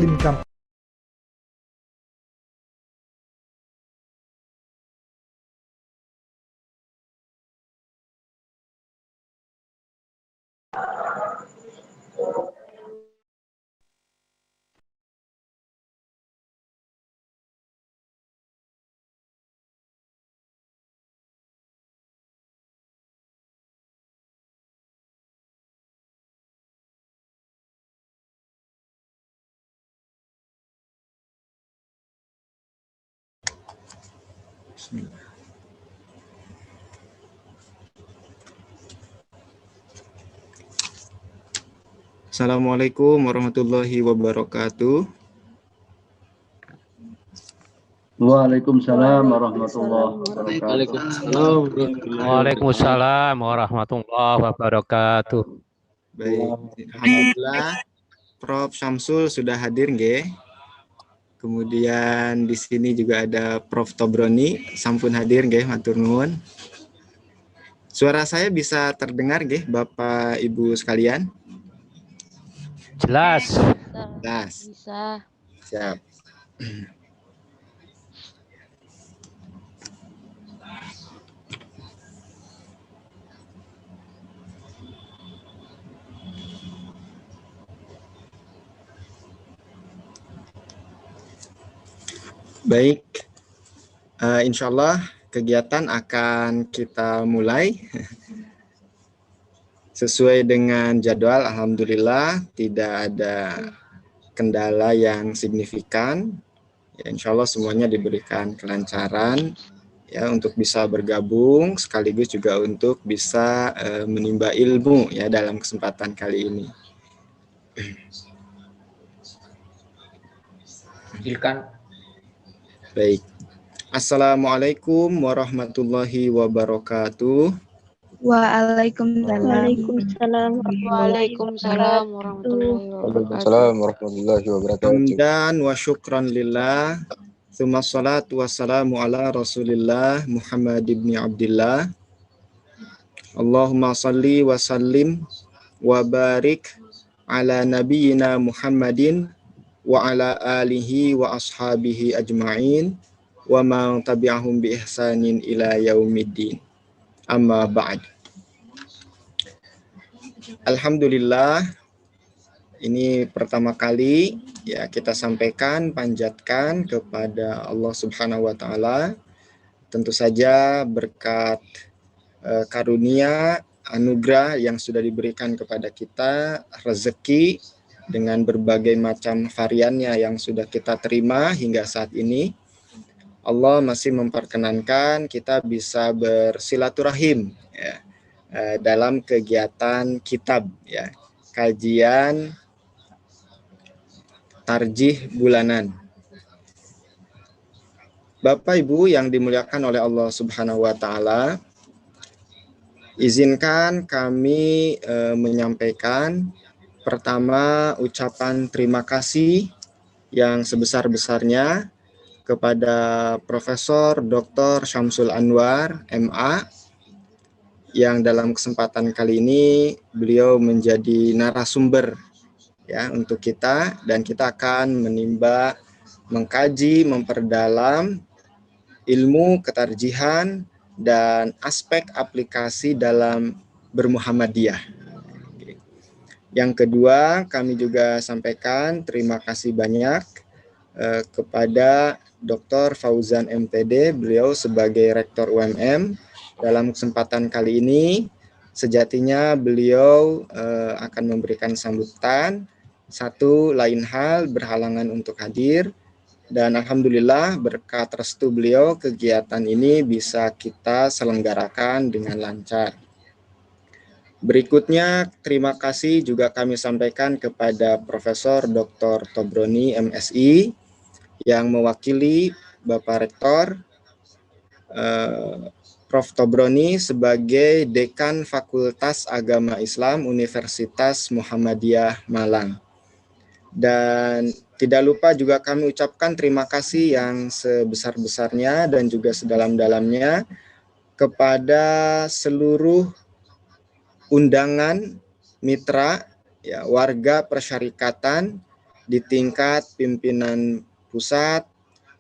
Muslim Camp. Assalamualaikum warahmatullahi wabarakatuh. Waalaikumsalam warahmatullahi wabarakatuh. Waalaikumsalam warahmatullahi wabarakatuh. Baik, alhamdulillah Prof Syamsul sudah hadir nggih. Kemudian di sini juga ada Prof Tobroni sampun hadir nggih, matur nuwun. Suara saya bisa terdengar nggih Bapak Ibu sekalian? Jelas. Jelas. Bisa. Siap. Baik, insya Allah kegiatan akan kita mulai sesuai dengan jadwal. Alhamdulillah tidak ada kendala yang signifikan. Ya, insya Allah semuanya diberikan kelancaran ya untuk bisa bergabung sekaligus juga untuk bisa menimba ilmu ya dalam kesempatan kali ini. Silakan. Baik. Assalamualaikum warahmatullahi wabarakatuh. Waalaikumsalam. Waalaikumsalam warahmatullahi wabarakatuh. Hamdan wa syukran lillah. Tsumma salatu wassalamu ala Rasulillah Muhammad ibn Abdillah. Allahumma salli wa sallim wa barik ala nabiyyina Muhammadin wa ala alihi wa ashabihi ajma'in wa man tabi'ahum bi ihsanin ila yaumiddin. Amma ba'd. Alhamdulillah, ini pertama kali ya kita sampaikan, panjatkan kepada Allah Subhanahu wa taala. Tentu saja berkat karunia, anugerah yang sudah diberikan kepada kita, rezeki dengan berbagai macam variannya yang sudah kita terima hingga saat ini. Allah masih memperkenankan kita bisa bersilaturahim ya, dalam kegiatan kitab ya, kajian tarjih bulanan. Bapak Ibu yang dimuliakan oleh Allah Subhanahu wa taala, izinkan kami menyampaikan pertama ucapan terima kasih yang sebesar-besarnya kepada Profesor Dr. Syamsul Anwar MA yang dalam kesempatan kali ini beliau menjadi narasumber ya untuk kita, dan kita akan menimba, mengkaji, memperdalam ilmu ketarjihan dan aspek aplikasi dalam bermuhammadiyah. Yang kedua, kami juga sampaikan terima kasih banyak kepada Dr. Fauzan MTD, beliau sebagai Rektor UMM. Dalam kesempatan kali ini, sejatinya beliau akan memberikan sambutan. Satu lain hal berhalangan untuk hadir, dan alhamdulillah berkat restu beliau kegiatan ini bisa kita selenggarakan dengan lancar. Berikutnya, terima kasih juga kami sampaikan kepada Profesor Dr. Tobroni MSI yang mewakili Bapak Rektor, Prof. Tobroni sebagai Dekan Fakultas Agama Islam Universitas Muhammadiyah Malang. Dan tidak lupa juga kami ucapkan terima kasih yang sebesar-besarnya dan juga sedalam-dalamnya kepada seluruh undangan mitra ya, warga persyarikatan di tingkat pimpinan pusat,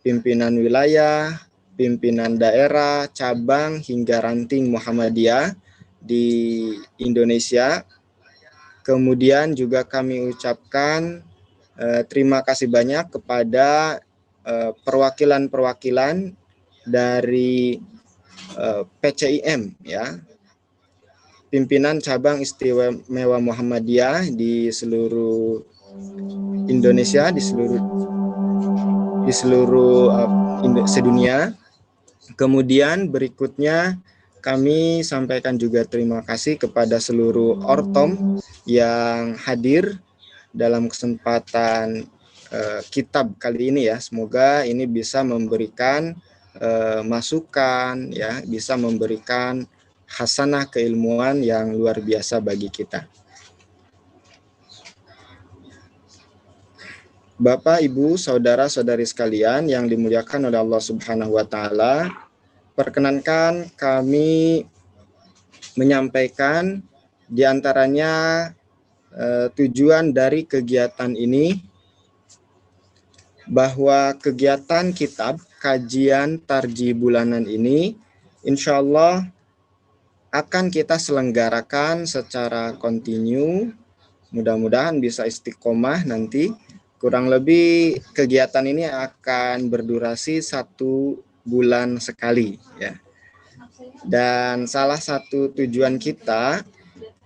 pimpinan wilayah, pimpinan daerah, cabang hingga ranting Muhammadiyah di Indonesia. Kemudian juga kami ucapkan terima kasih banyak kepada perwakilan-perwakilan dari PCIM ya, pimpinan cabang istimewa Muhammadiyah di seluruh Indonesia, di seluruh sedunia. Kemudian berikutnya kami sampaikan juga terima kasih kepada seluruh ortom yang hadir dalam kesempatan kitab kali ini ya. Semoga ini bisa memberikan masukan ya, bisa memberikan hasanah keilmuan yang luar biasa bagi kita. Bapak, Ibu, saudara-saudari sekalian yang dimuliakan oleh Allah Subhanahu wa taala, perkenankan kami menyampaikan diantaranya tujuan dari kegiatan ini, bahwa kegiatan kitab kajian tarjih bulanan ini insya Allah akan kita selenggarakan secara kontinu, mudah-mudahan bisa istiqomah nanti. Kurang lebih kegiatan ini akan berdurasi 1 bulan sekali ya. Dan salah satu tujuan kita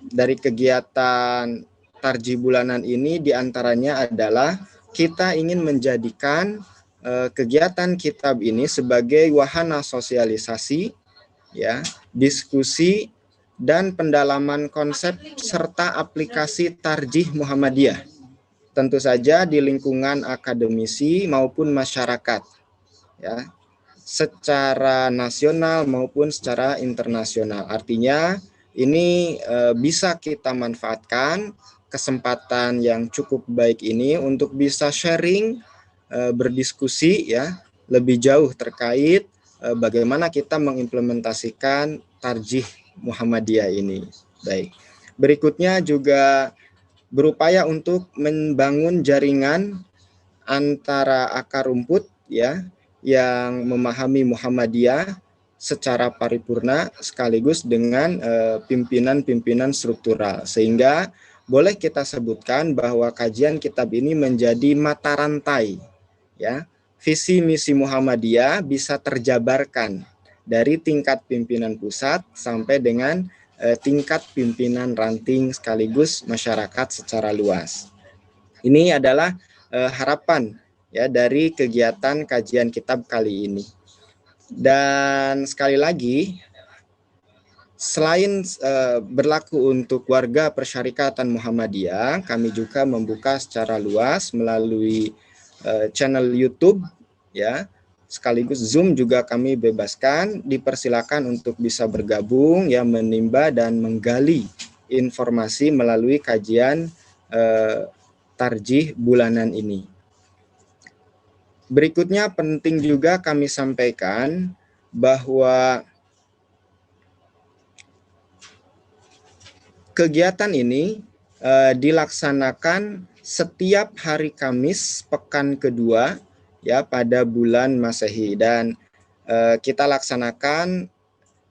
dari kegiatan tarjih bulanan ini diantaranya adalah kita ingin menjadikan kegiatan kitab ini sebagai wahana sosialisasi ya, diskusi dan pendalaman konsep serta aplikasi tarjih Muhammadiyah. Tentu saja di lingkungan akademisi maupun masyarakat ya, secara nasional maupun secara internasional. Artinya ini bisa kita manfaatkan kesempatan yang cukup baik ini untuk bisa sharing, berdiskusi ya lebih jauh terkait bagaimana kita mengimplementasikan tarjih Muhammadiyah ini. Baik. Berikutnya juga berupaya untuk membangun jaringan antara akar rumput ya yang memahami Muhammadiyah secara paripurna sekaligus dengan pimpinan-pimpinan struktural, sehingga boleh kita sebutkan bahwa kajian kitab ini menjadi mata rantai ya, visi misi Muhammadiyah bisa terjabarkan dari tingkat pimpinan pusat sampai dengan tingkat pimpinan ranting sekaligus masyarakat secara luas. Ini adalah harapan ya dari kegiatan kajian kitab kali ini. Dan sekali lagi, selain berlaku untuk warga Persyarikatan Muhammadiyah, kami juga membuka secara luas melalui channel YouTube ya, sekaligus Zoom juga kami bebaskan, dipersilakan untuk bisa bergabung ya, menimba dan menggali informasi melalui kajian tarjih bulanan ini. Berikutnya penting juga kami sampaikan bahwa kegiatan ini dilaksanakan setiap hari Kamis pekan kedua ya pada bulan Masehi, dan kita laksanakan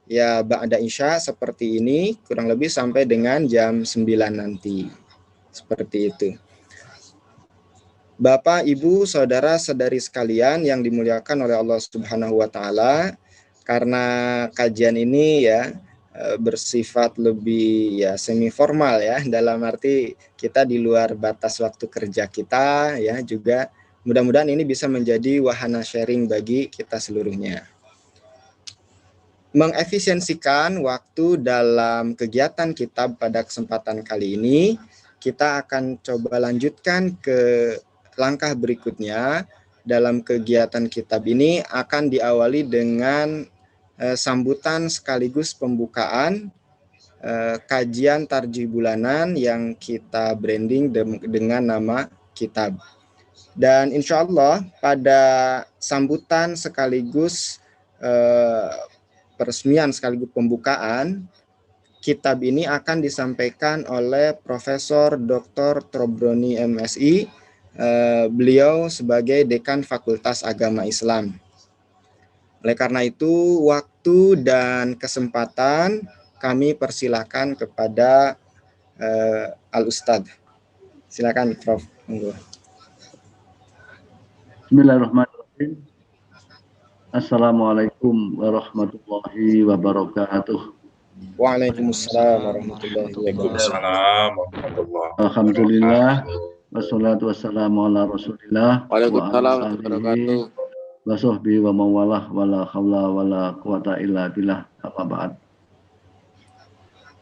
ya ba'da Isya seperti ini kurang lebih sampai dengan jam 9 nanti. Seperti itu. Bapak, Ibu, saudara-saudari sekalian yang dimuliakan oleh Allah Subhanahu wa taala, karena kajian ini ya bersifat lebih ya semi formal ya, dalam arti kita di luar batas waktu kerja kita ya, juga mudah-mudahan ini bisa menjadi wahana sharing bagi kita seluruhnya. Mengefisiensikan waktu dalam kegiatan kitab pada kesempatan kali ini, kita akan coba lanjutkan ke langkah berikutnya. Dalam kegiatan kitab ini akan diawali dengan sambutan sekaligus pembukaan kajian tarjih bulanan yang kita branding dengan nama kitab. Dan insya Allah pada sambutan sekaligus peresmian sekaligus pembukaan kitab ini akan disampaikan oleh Profesor Dr. Trobroni MSI, beliau sebagai Dekan Fakultas Agama Islam. Oleh karena itu, waktu dan kesempatan kami persilakan kepada Al-Ustadz. Silakan, Prof. Bismillahirrahmanirrahim. Assalamualaikum warahmatullahi wabarakatuh. Waalaikumsalam warahmatullahi wabarakatuh. Alhamdulillah, wassalatu wassalamu ala rasulillah. Waalaikumsalam warahmatullahi wabarakatuh. Wa sahbihi wa mawalah wala hawla wala quwata illa billah, amma ba'd.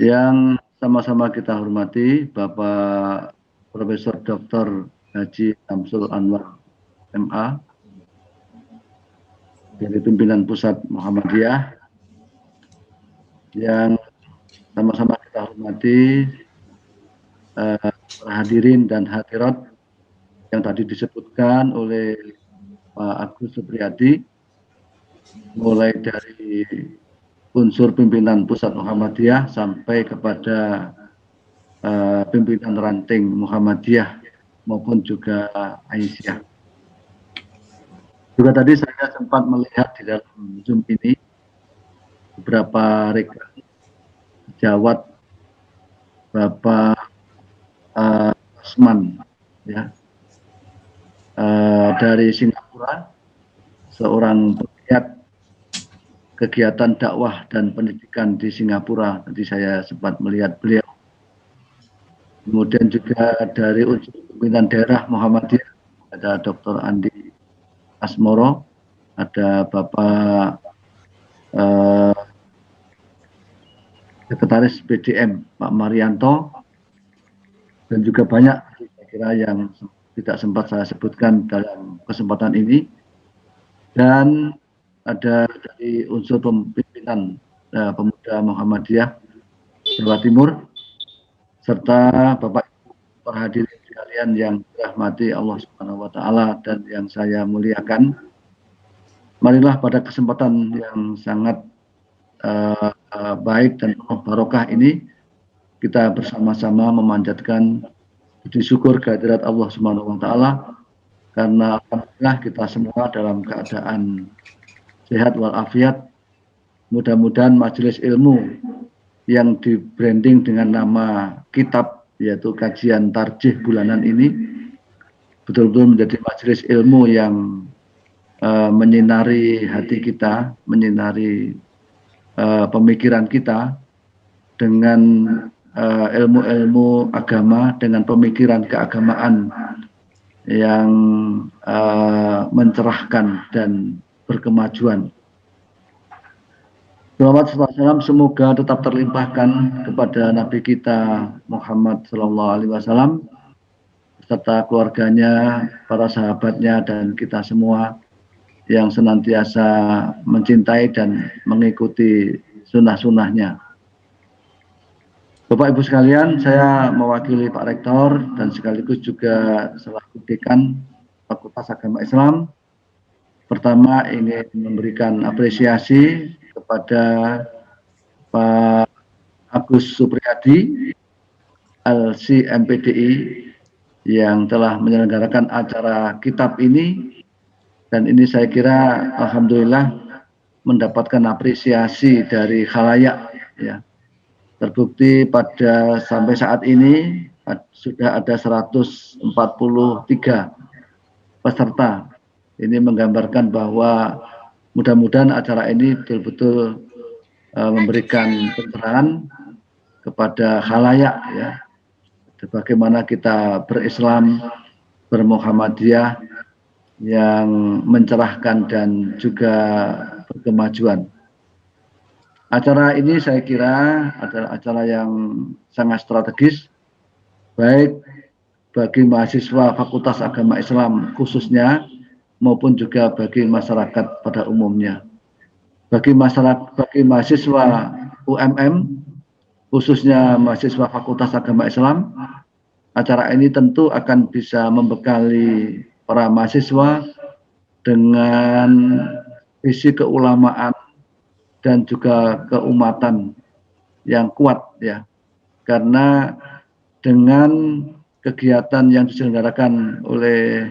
Yang sama-sama kita hormati Bapak Profesor Dr. Haji Syamsul Anwar MA dari pimpinan Pusat Muhammadiyah, yang sama-sama kita hormati hadirin dan hadirat yang tadi disebutkan oleh Pak Agus Supriyadi, mulai dari unsur pimpinan Pusat Muhammadiyah sampai kepada pimpinan ranting Muhammadiyah maupun juga Aisyah. Juga tadi saya sempat melihat di dalam Zoom ini beberapa rekan sejawat Bapak Asman, ya, dari Singapura, seorang pegiat kegiatan dakwah dan pendidikan di Singapura. Tadi saya sempat melihat beliau. Kemudian juga dari unsur pimpinan daerah Muhammadiyah ada Dr. Andi Asmoro, ada Bapak Sekretaris BDM Pak Marianto, dan juga banyak saya kira yang tidak sempat saya sebutkan dalam kesempatan ini. Dan ada dari unsur pimpinan Pemuda Muhammadiyah Jawa Timur, serta Bapak Ibu para hadirin sekalian yang dirahmati Allah Subhanahu wa taala dan yang saya muliakan. Marilah pada kesempatan yang sangat baik dan penuh barokah ini kita bersama-sama memanjatkan puji syukur kehadirat Allah Subhanahu wa taala, karena alhamdulillah kita semua dalam keadaan sehat walafiat. Mudah-mudahan majelis ilmu yang di branding dengan nama kitab, yaitu kajian tarjih bulanan ini, betul-betul menjadi majelis ilmu yang menyinari hati kita, menyinari pemikiran kita dengan ilmu-ilmu agama, dengan pemikiran keagamaan yang mencerahkan dan berkemajuan. Salam semoga tetap terlimpahkan kepada Nabi kita Muhammad SAW serta keluarganya, para sahabatnya, dan kita semua yang senantiasa mencintai dan mengikuti sunnah-sunnahnya. Bapak Ibu sekalian, saya mewakili Pak Rektor dan sekaligus juga selaku Dekan Fakultas Agama Islam. Pertama ingin memberikan apresiasi kepada Pak Agus Supriyadi, LC MPDI, yang telah menyelenggarakan acara kitab ini, dan ini saya kira alhamdulillah mendapatkan apresiasi dari khalayak, ya. Terbukti pada sampai saat ini sudah ada 143 peserta. Ini menggambarkan bahwa mudah-mudahan acara ini betul-betul memberikan pencerahan kepada khalayak, ya, bagaimana kita berislam, bermuhammadiyah yang mencerahkan dan juga berkemajuan. Acara ini saya kira adalah acara yang sangat strategis, baik bagi mahasiswa Fakultas Agama Islam khususnya, maupun juga bagi masyarakat pada umumnya. Bagi mahasiswa UMM, khususnya mahasiswa Fakultas Agama Islam, acara ini tentu akan bisa membekali para mahasiswa dengan visi keulamaan dan juga keumatan yang kuat, ya. Karena dengan kegiatan yang diselenggarakan oleh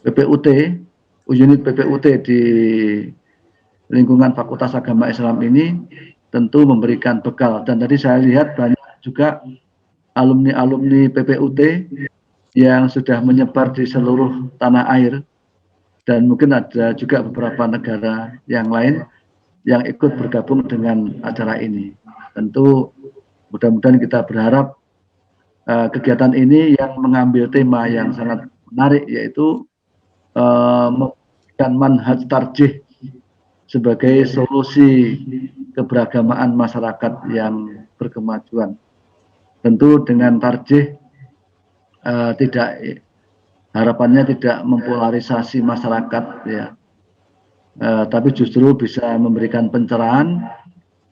PPUT, unit PPUT di lingkungan Fakultas Agama Islam ini tentu memberikan bekal. Dan tadi saya lihat banyak juga alumni-alumni PPUT yang sudah menyebar di seluruh tanah air, dan mungkin ada juga beberapa negara yang lain yang ikut bergabung dengan acara ini. Tentu mudah-mudahan kita berharap kegiatan ini yang mengambil tema yang sangat menarik, yaitu memberikan manhaj tarjih sebagai solusi keberagamaan masyarakat yang berkemajuan. Tentu dengan tarjih harapannya tidak mempolarisasi masyarakat, ya, tapi justru bisa memberikan pencerahan,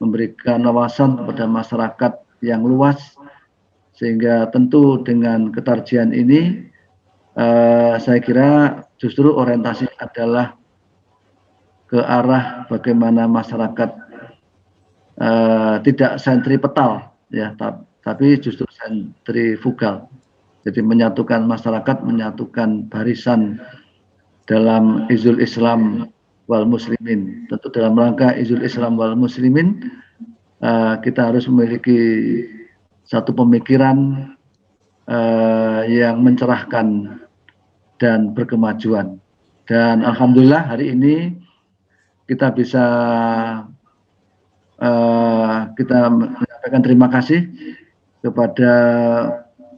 memberikan wawasan kepada masyarakat yang luas, sehingga tentu dengan ketarjihan ini saya kira justru orientasi adalah ke arah bagaimana masyarakat tidak sentripetal, ya, tapi justru sentrifugal. Jadi menyatukan masyarakat, menyatukan barisan dalam Izul Islam wal Muslimin. Tentu dalam rangka Izul Islam wal Muslimin kita harus memiliki satu pemikiran yang mencerahkan dan berkemajuan. Dan alhamdulillah hari ini kita bisa kita menyampaikan terima kasih kepada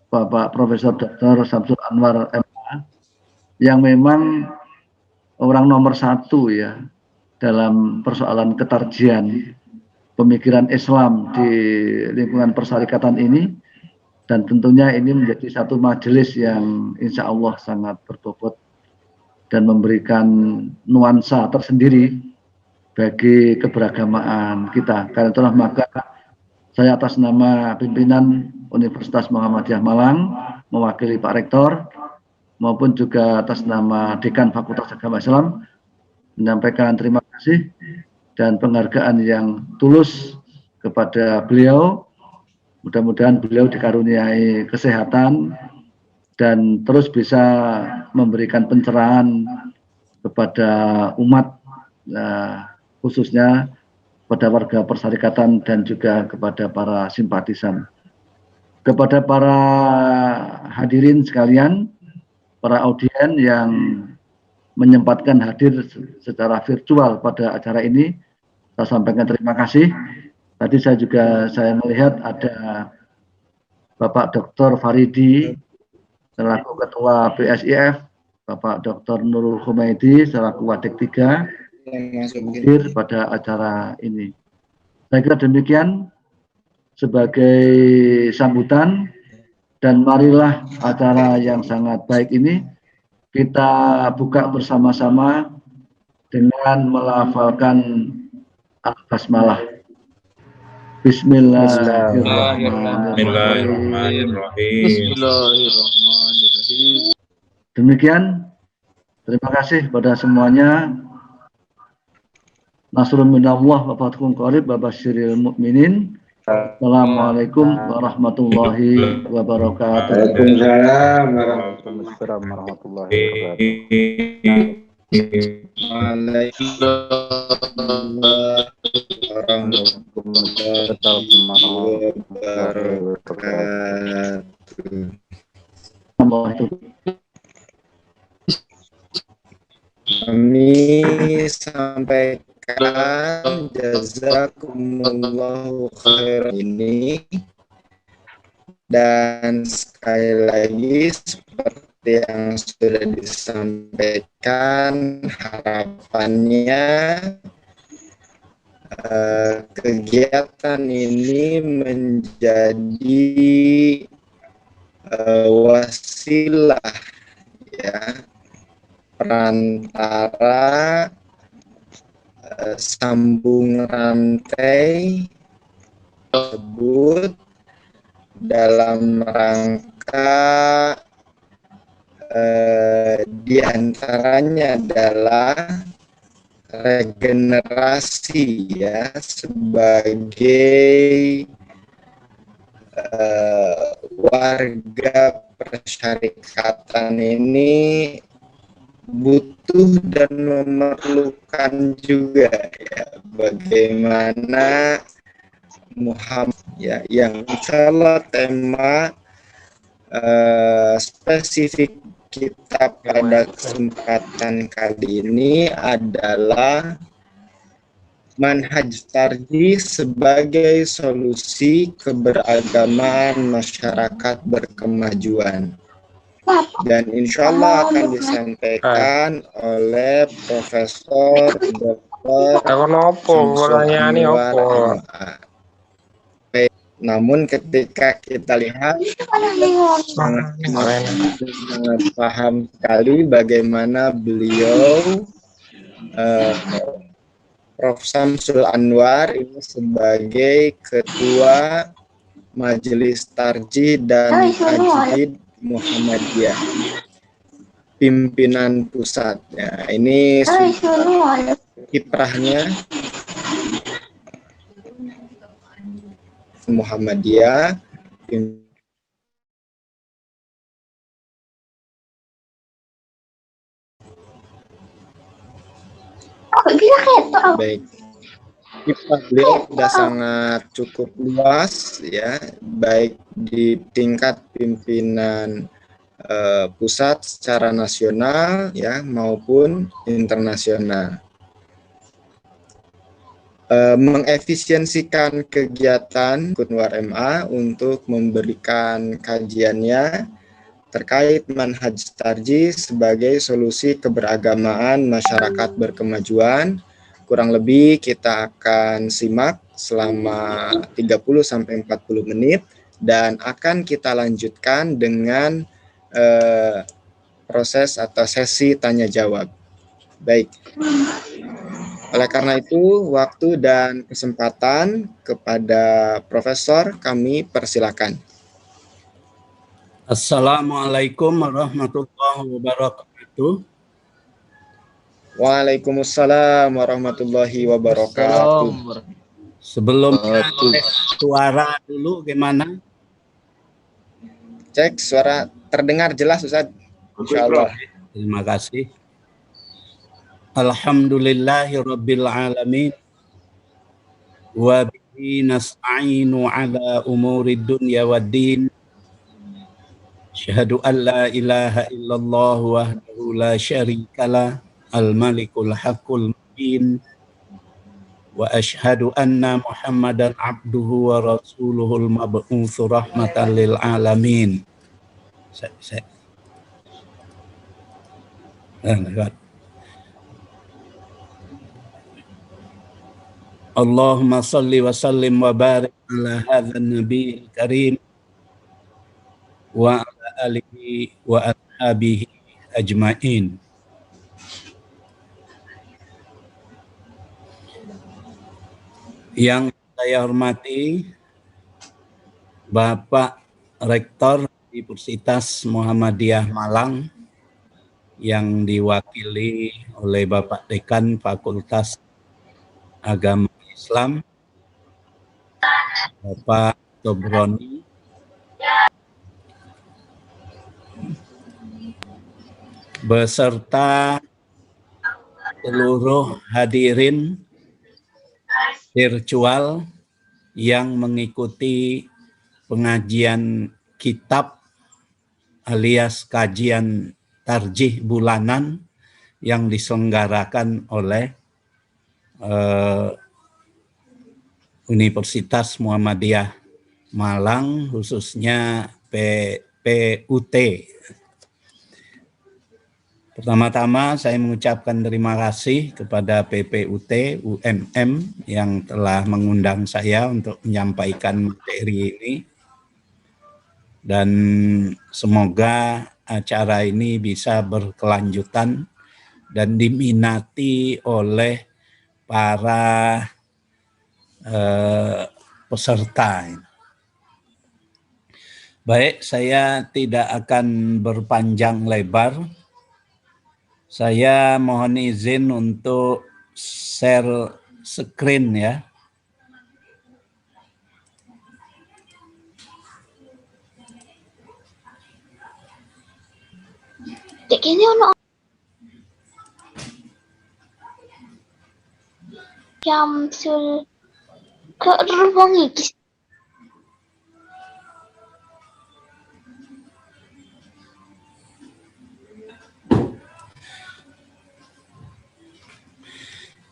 Bapak Profesor Dr. Samsul Anwar MA, yang memang orang nomor satu, ya, dalam persoalan ketarjian pemikiran Islam di lingkungan persyarikatan ini. Dan tentunya ini menjadi satu majelis yang insya Allah sangat berbobot dan memberikan nuansa tersendiri bagi keberagamaan kita. Karena itulah maka saya atas nama pimpinan Universitas Muhammadiyah Malang, mewakili Pak Rektor, maupun juga atas nama Dekan Fakultas Agama Islam, menyampaikan terima kasih dan penghargaan yang tulus kepada beliau. Mudah-mudahan beliau dikaruniai kesehatan dan terus bisa memberikan pencerahan kepada umat, khususnya pada warga persyarikatan dan juga kepada para simpatisan. Kepada para hadirin sekalian, para audien yang menyempatkan hadir secara virtual pada acara ini, saya sampaikan terima kasih. Tadi saya melihat ada Bapak Dr. Faridi selaku Ketua BSIF, Bapak Dr. Nurul Humaidi selaku Wadik 3 hadir pada acara ini. Saya kira demikian sebagai sambutan, dan marilah acara yang sangat baik ini kita buka bersama-sama dengan melafalkan al-basmalah. Bismillahirrahmanirrahim. Demikian, terima kasih kepada semuanya. Nasrun minallah wa fathun qarib wa basyiril mu'minin. Assalamualaikum warahmatullahi wabarakatuh. Waalaikumsalam warahmatullahi wabarakatuh. Kami sampaikan jazakumullahu khairan ini, dan sekali lagi seperti yang sudah disampaikan, harapannya kegiatan ini menjadi wasilah, ya, perantara sambung rantai tersebut dalam rangka diantaranya adalah regenerasi ya sebagai warga persyarikatan ini butuh dan memerlukan juga ya bagaimana Muhammad ya yang insya tema spesifik kita pada kesempatan kali ini adalah manhaj tarjih sebagai solusi keberagaman masyarakat berkemajuan. Dan insya Allah akan disampaikan oleh Profesor Dr. Anwar MA. Namun ketika kita lihat sangat paham sekali bagaimana beliau Prof. Samsul Anwar ini sebagai Ketua Majelis Tarjih dan Tajdid Muhammadiyah, pimpinan pusat. Ya, ini kiprahnya Muhammadiyah. Baik. Kiprah beliau sudah sangat cukup luas ya, baik di tingkat pimpinan pusat secara nasional ya maupun internasional. Mengefisiensikan kegiatan Anwar MA untuk memberikan kajiannya terkait manhaj tarjih sebagai solusi keberagamaan masyarakat berkemajuan. Kurang lebih kita akan simak selama 30-40 menit dan akan kita lanjutkan dengan proses atau sesi tanya jawab. Baik. Oleh karena itu, waktu dan kesempatan kepada Profesor kami persilakan. Assalamualaikum warahmatullahi wabarakatuh. Waalaikumsalam warahmatullahi wabarakatuh. Sebelumnya suara dulu gimana? Cek suara terdengar jelas Ustaz. Insyaallah. Terima kasih. Alhamdulillahirabbil alamin. Wa bihi nasta'inu ala umurid dunya waddin. Asyhadu an la ilaha illallah wahdahu la syarikalah al-malikul haqqul mubin. Wa asyhadu anna Muhammadan abduhu wa rasuluhul mab'utsu rahmatan lil alamin. Allahumma salli wa sallim wa barik ala hadzal nabiyil karim wa ala alihi wa ashabihi ajmain. Yang saya hormati Bapak Rektor Universitas Muhammadiyah Malang yang diwakili oleh Bapak Dekan Fakultas Agama Islam, Bapak Tobroni, beserta seluruh hadirin virtual yang mengikuti pengajian kitab alias kajian tarjih bulanan yang diselenggarakan oleh Universitas Muhammadiyah Malang, khususnya PUT. Pertama-tama saya mengucapkan terima kasih kepada PPUT UMM yang telah mengundang saya untuk menyampaikan materi ini. Dan semoga acara ini bisa berkelanjutan dan diminati oleh para peserta. Baik, saya tidak akan berpanjang lebar. Saya mohon izin untuk share screen ya. Cek ini ono Syamsul ke ruang iki.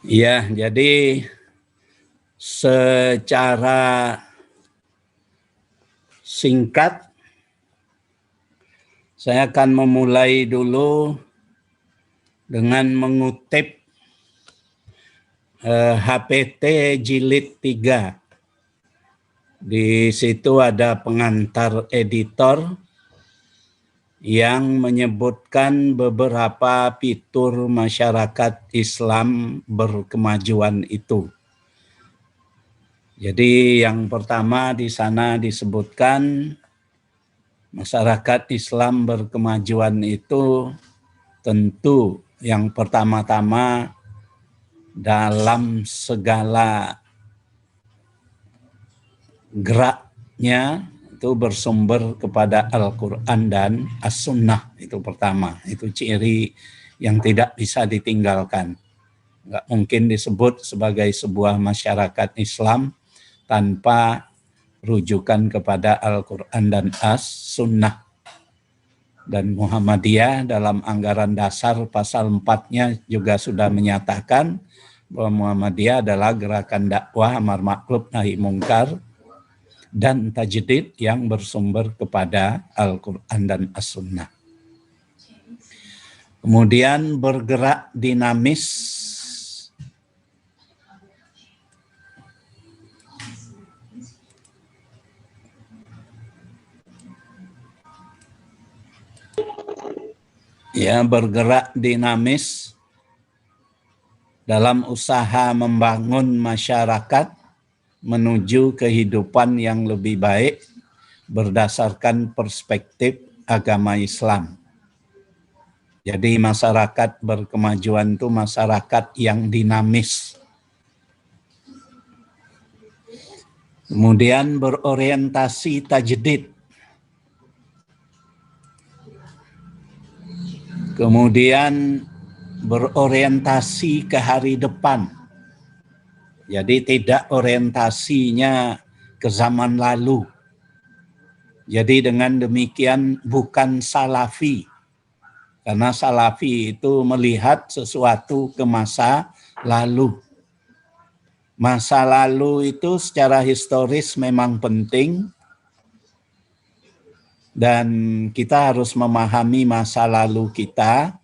Ya, jadi secara singkat saya akan memulai dulu dengan mengutip HPT jilid 3. Di situ ada pengantar editor yang menyebutkan beberapa fitur masyarakat Islam berkemajuan itu. Jadi yang pertama di sana disebutkan masyarakat Islam berkemajuan itu tentu yang pertama-tama dalam segala geraknya itu bersumber kepada Al-Quran dan As-Sunnah. Itu pertama, itu ciri yang tidak bisa ditinggalkan. Nggak mungkin disebut sebagai sebuah masyarakat Islam tanpa rujukan kepada Al-Quran dan As-Sunnah. Dan Muhammadiyah dalam anggaran dasar pasal 4-nya juga sudah menyatakan bahwa Muhammadiyah adalah gerakan dakwah amar ma'ruf nahi mungkar dan tajdid yang bersumber kepada Al-Quran dan As-Sunnah. Kemudian bergerak dinamis bergerak dinamis dalam usaha membangun masyarakat menuju kehidupan yang lebih baik berdasarkan perspektif agama Islam. Jadi masyarakat berkemajuan itu masyarakat yang dinamis. Kemudian berorientasi tajdid. Kemudian berorientasi ke hari depan. Jadi tidak orientasinya ke zaman lalu. Jadi dengan demikian bukan salafi. Karena salafi itu melihat sesuatu ke masa lalu. Masa lalu itu secara historis memang penting. Dan kita harus memahami masa lalu kita.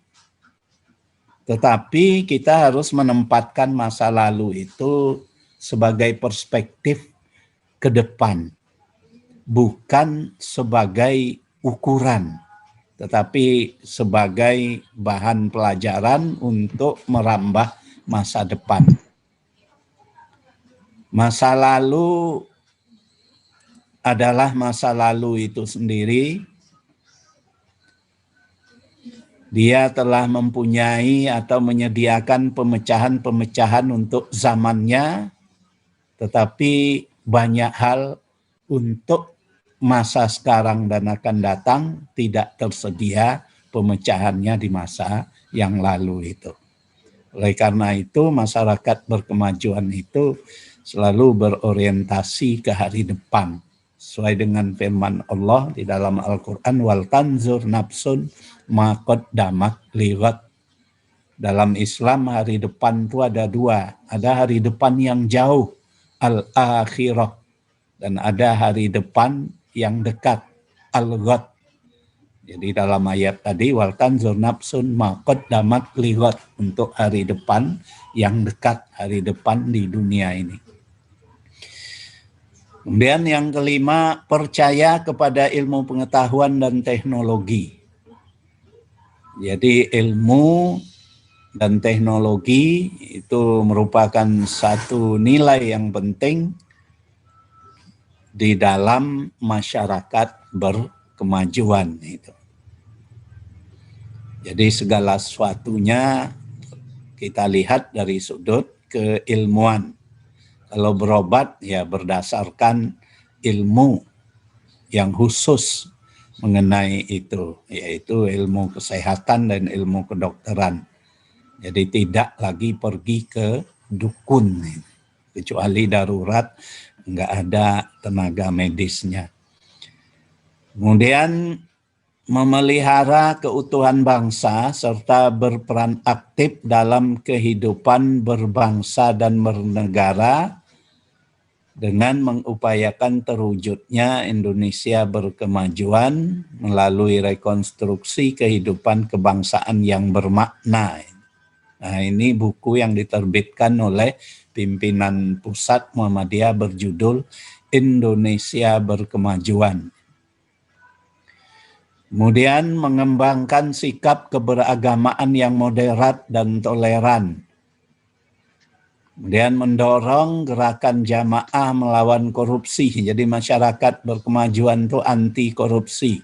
Tetapi kita harus menempatkan masa lalu itu sebagai perspektif ke depan. Bukan sebagai ukuran, tetapi sebagai bahan pelajaran untuk merambah masa depan. Masa lalu adalah masa lalu itu sendiri. Dia telah mempunyai atau menyediakan pemecahan-pemecahan untuk zamannya, tetapi banyak hal untuk masa sekarang dan akan datang tidak tersedia pemecahannya di masa yang lalu itu. Oleh karena itu, masyarakat berkemajuan itu selalu berorientasi ke hari depan. Sesuai dengan firman Allah di dalam Al-Quran, wal tanzur nafsun ma qaddamat lighad. Dalam Islam hari depan itu ada dua. Ada hari depan yang jauh, al-akhirah. Dan ada hari depan yang dekat, al-ghad. Jadi dalam ayat tadi, wal tanzur nafsun ma qaddamat lighad. Untuk hari depan yang dekat, hari depan di dunia ini. Kemudian yang kelima, percaya kepada ilmu pengetahuan dan teknologi. Jadi ilmu dan teknologi itu merupakan satu nilai yang penting di dalam masyarakat berkemajuan itu. Jadi segala sesuatunya kita lihat dari sudut keilmuan. Kalau berobat ya berdasarkan ilmu yang khusus mengenai itu, yaitu ilmu kesehatan dan ilmu kedokteran. Jadi tidak lagi pergi ke dukun, kecuali darurat, nggak ada tenaga medisnya. Kemudian memelihara keutuhan bangsa serta berperan aktif dalam kehidupan berbangsa dan bernegara dengan mengupayakan terwujudnya Indonesia berkemajuan melalui rekonstruksi kehidupan kebangsaan yang bermakna. Nah, ini buku yang diterbitkan oleh pimpinan pusat Muhammadiyah berjudul Indonesia Berkemajuan. Kemudian mengembangkan sikap keberagamaan yang moderat dan toleran. Kemudian mendorong gerakan jamaah melawan korupsi. Jadi masyarakat berkemajuan itu anti korupsi.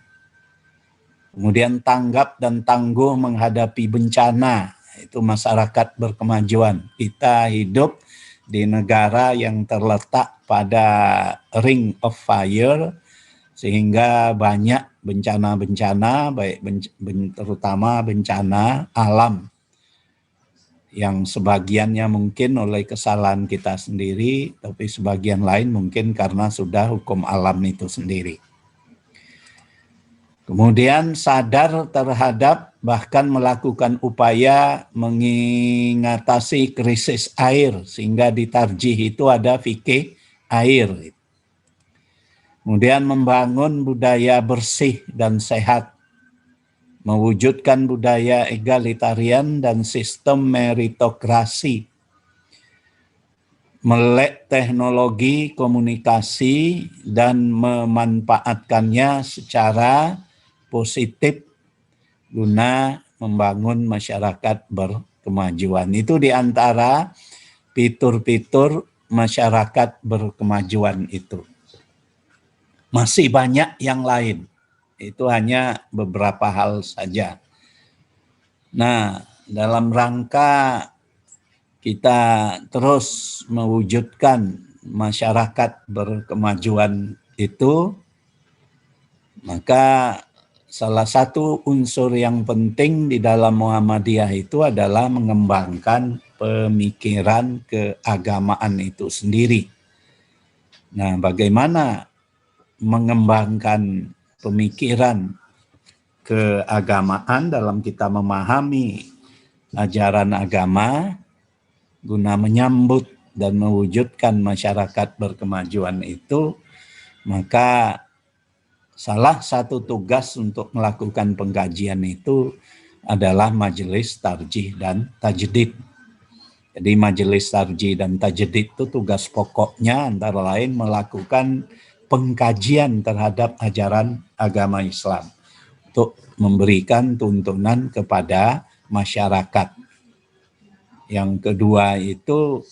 Kemudian tanggap dan tangguh menghadapi bencana. Itu masyarakat berkemajuan. Kita hidup di negara yang terletak pada ring of fire, sehingga banyak bencana-bencana, baik terutama bencana alam, yang sebagiannya mungkin oleh kesalahan kita sendiri, tapi sebagian lain mungkin karena sudah hukum alam itu sendiri. Kemudian sadar terhadap bahkan melakukan upaya mengatasi krisis air, sehingga di tarjih itu ada fikih air. Kemudian membangun budaya bersih dan sehat, mewujudkan budaya egalitarian dan sistem meritokrasi, melek teknologi komunikasi dan memanfaatkannya secara positif guna membangun masyarakat berkemajuan. Itu diantara fitur-fitur masyarakat berkemajuan itu. Masih banyak yang lain. Itu hanya beberapa hal saja. Nah, dalam rangka kita terus mewujudkan masyarakat berkemajuan itu, maka salah satu unsur yang penting di dalam Muhammadiyah itu adalah mengembangkan pemikiran keagamaan itu sendiri. Nah, bagaimana mengembangkan pemikiran keagamaan dalam kita memahami ajaran agama guna menyambut dan mewujudkan masyarakat berkemajuan itu, maka salah satu tugas untuk melakukan pengkajian itu adalah majelis tarjih dan tajdid. Jadi majelis tarjih dan tajdid itu tugas pokoknya antara lain melakukan pengkajian terhadap ajaran agama Islam untuk memberikan tuntunan kepada masyarakat. Yang kedua itu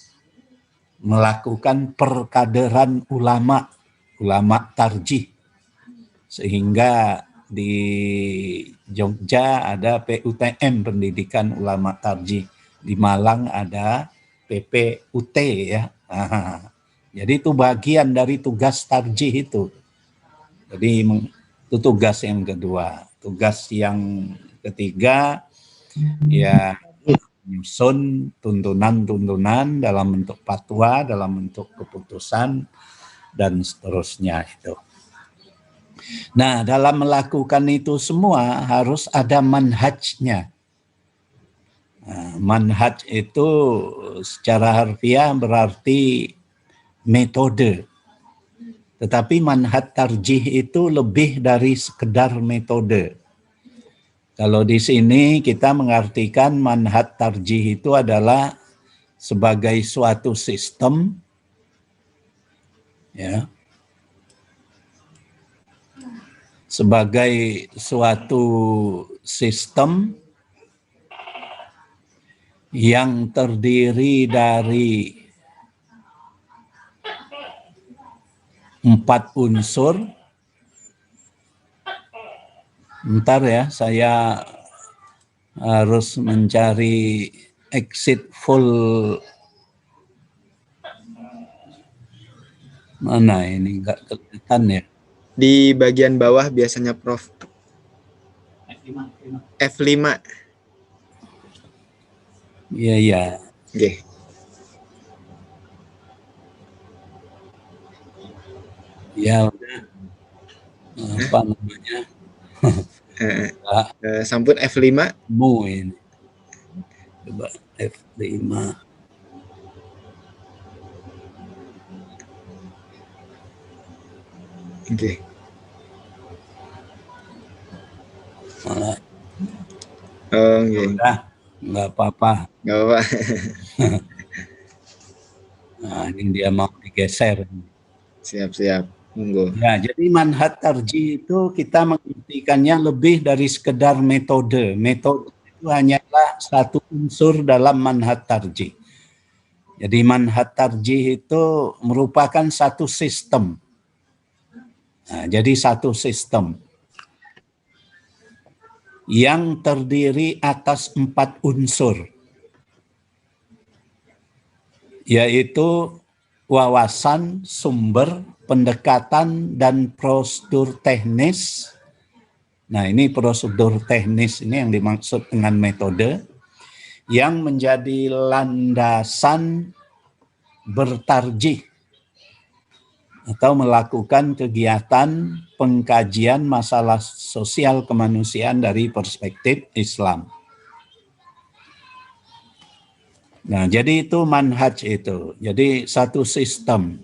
melakukan perkaderan ulama tarjih, sehingga di Jogja ada PUTM, Pendidikan Ulama Tarjih, di Malang ada PPUT ya. Jadi itu bagian dari tugas tarjih itu. Jadi itu tugas yang kedua. Tugas yang ketiga ya menyusun tuntunan-tuntunan dalam bentuk fatwa, dalam bentuk keputusan dan seterusnya itu. Nah, dalam melakukan itu semua harus ada manhajnya. Nah, manhaj itu secara harfiah berarti metode. Tetapi manhaj tarjih itu lebih dari sekedar metode. Kalau di sini kita mengartikan manhaj tarjih itu adalah sebagai suatu sistem, ya, sebagai suatu sistem yang terdiri dari 4 unsur. Bentar ya, saya harus mencari exit full mana ini nggak kelihatan ya. Di bagian bawah biasanya Prof. F5. Iya, iya. Oke. Ya udah. Apa namanya? Sampun F5. Mu ini. Coba F5. Oke. Malah. Oh, oke. Udah, nggak apa-apa. Nggak apa-apa. Nah, ini dia mau digeser. Siap-siap. Monggo. Ya, jadi manhaj tarjih itu kita mengartikannya lebih dari sekedar metode. Metode itu hanyalah satu unsur dalam manhaj tarjih. Jadi manhaj tarjih itu merupakan satu sistem. Nah, jadi satu sistem yang terdiri atas 4 unsur, yaitu wawasan, sumber, pendekatan, dan prosedur teknis. Nah, ini prosedur teknis ini yang dimaksud dengan metode yang menjadi landasan bertarjih atau melakukan kegiatan pengkajian masalah sosial kemanusiaan dari perspektif Islam. Nah, jadi itu manhaj itu. Jadi satu sistem.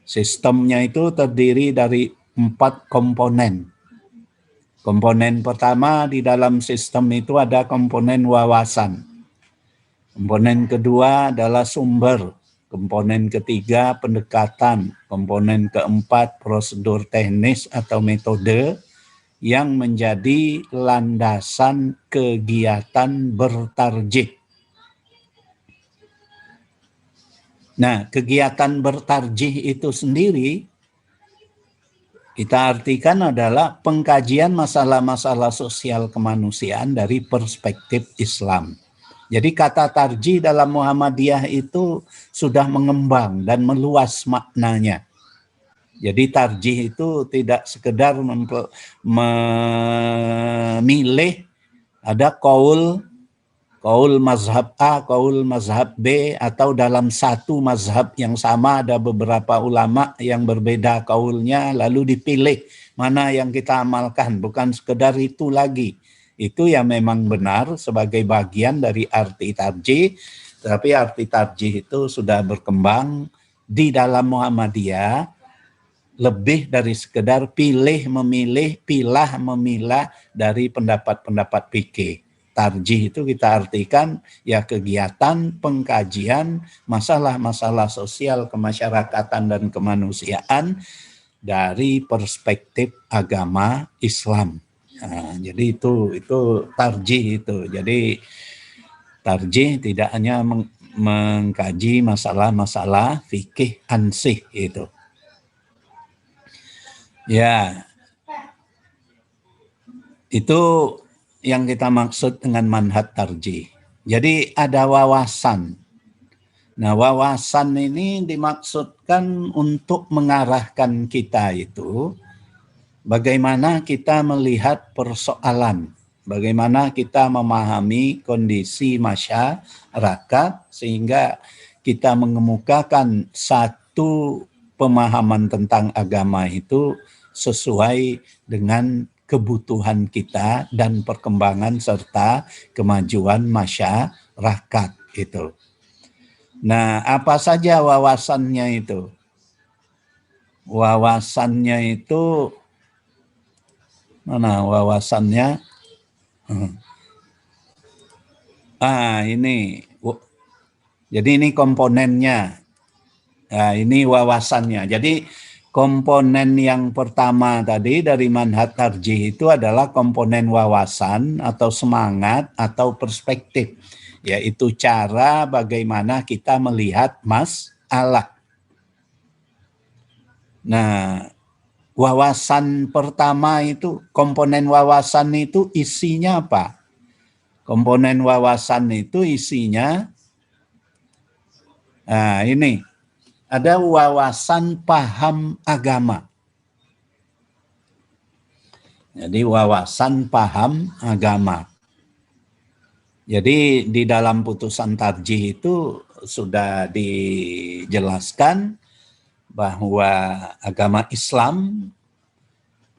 Sistemnya itu terdiri dari 4 komponen. Komponen pertama di dalam sistem itu ada komponen wawasan. Komponen kedua adalah sumber. Komponen ketiga pendekatan. Komponen keempat prosedur teknis atau metode yang menjadi landasan kegiatan bertarjih. Nah, kegiatan bertarjih itu sendiri kita artikan adalah pengkajian masalah-masalah sosial kemanusiaan dari perspektif Islam. Jadi kata tarjih dalam Muhammadiyah itu sudah mengembang dan meluas maknanya. Jadi tarjih itu tidak sekedar memilih ada kaul mazhab A, kaul mazhab B, atau dalam satu mazhab yang sama ada beberapa ulama yang berbeda kaulnya, lalu dipilih mana yang kita amalkan. Bukan sekedar itu lagi. Itu yang memang benar sebagai bagian dari arti tarjih, tapi arti tarjih itu sudah berkembang di dalam Muhammadiyah lebih dari sekedar pilih, memilih, pilah, memilah dari pendapat-pendapat fikih. Tarjih itu kita artikan ya kegiatan pengkajian masalah-masalah sosial kemasyarakatan dan kemanusiaan dari perspektif agama Islam. Nah, jadi itu tarjih itu. Jadi tarjih tidak hanya mengkaji masalah-masalah fikih ansih itu. Ya, itu yang kita maksud dengan manhaj tarjih. Jadi ada wawasan. Nah, wawasan ini dimaksudkan untuk mengarahkan kita itu bagaimana kita melihat persoalan, bagaimana kita memahami kondisi masyarakat sehingga kita mengemukakan satu pemahaman tentang agama itu sesuai dengan kebutuhan kita dan perkembangan serta kemajuan masyarakat itu. Nah, apa saja wawasannya itu? Wawasannya itu mana wawasannya? Ini. Jadi ini komponennya. Nah, ini wawasannya. Jadi komponen yang pertama tadi dari manhaj tarjih itu adalah komponen wawasan atau semangat atau perspektif. Yaitu cara bagaimana kita melihat masalah. Nah, wawasan pertama itu, komponen wawasan itu isinya apa? Komponen wawasan itu isinya, nah ini, ada wawasan paham agama. Jadi wawasan paham agama. Jadi di dalam putusan tarjih itu sudah dijelaskan bahwa agama Islam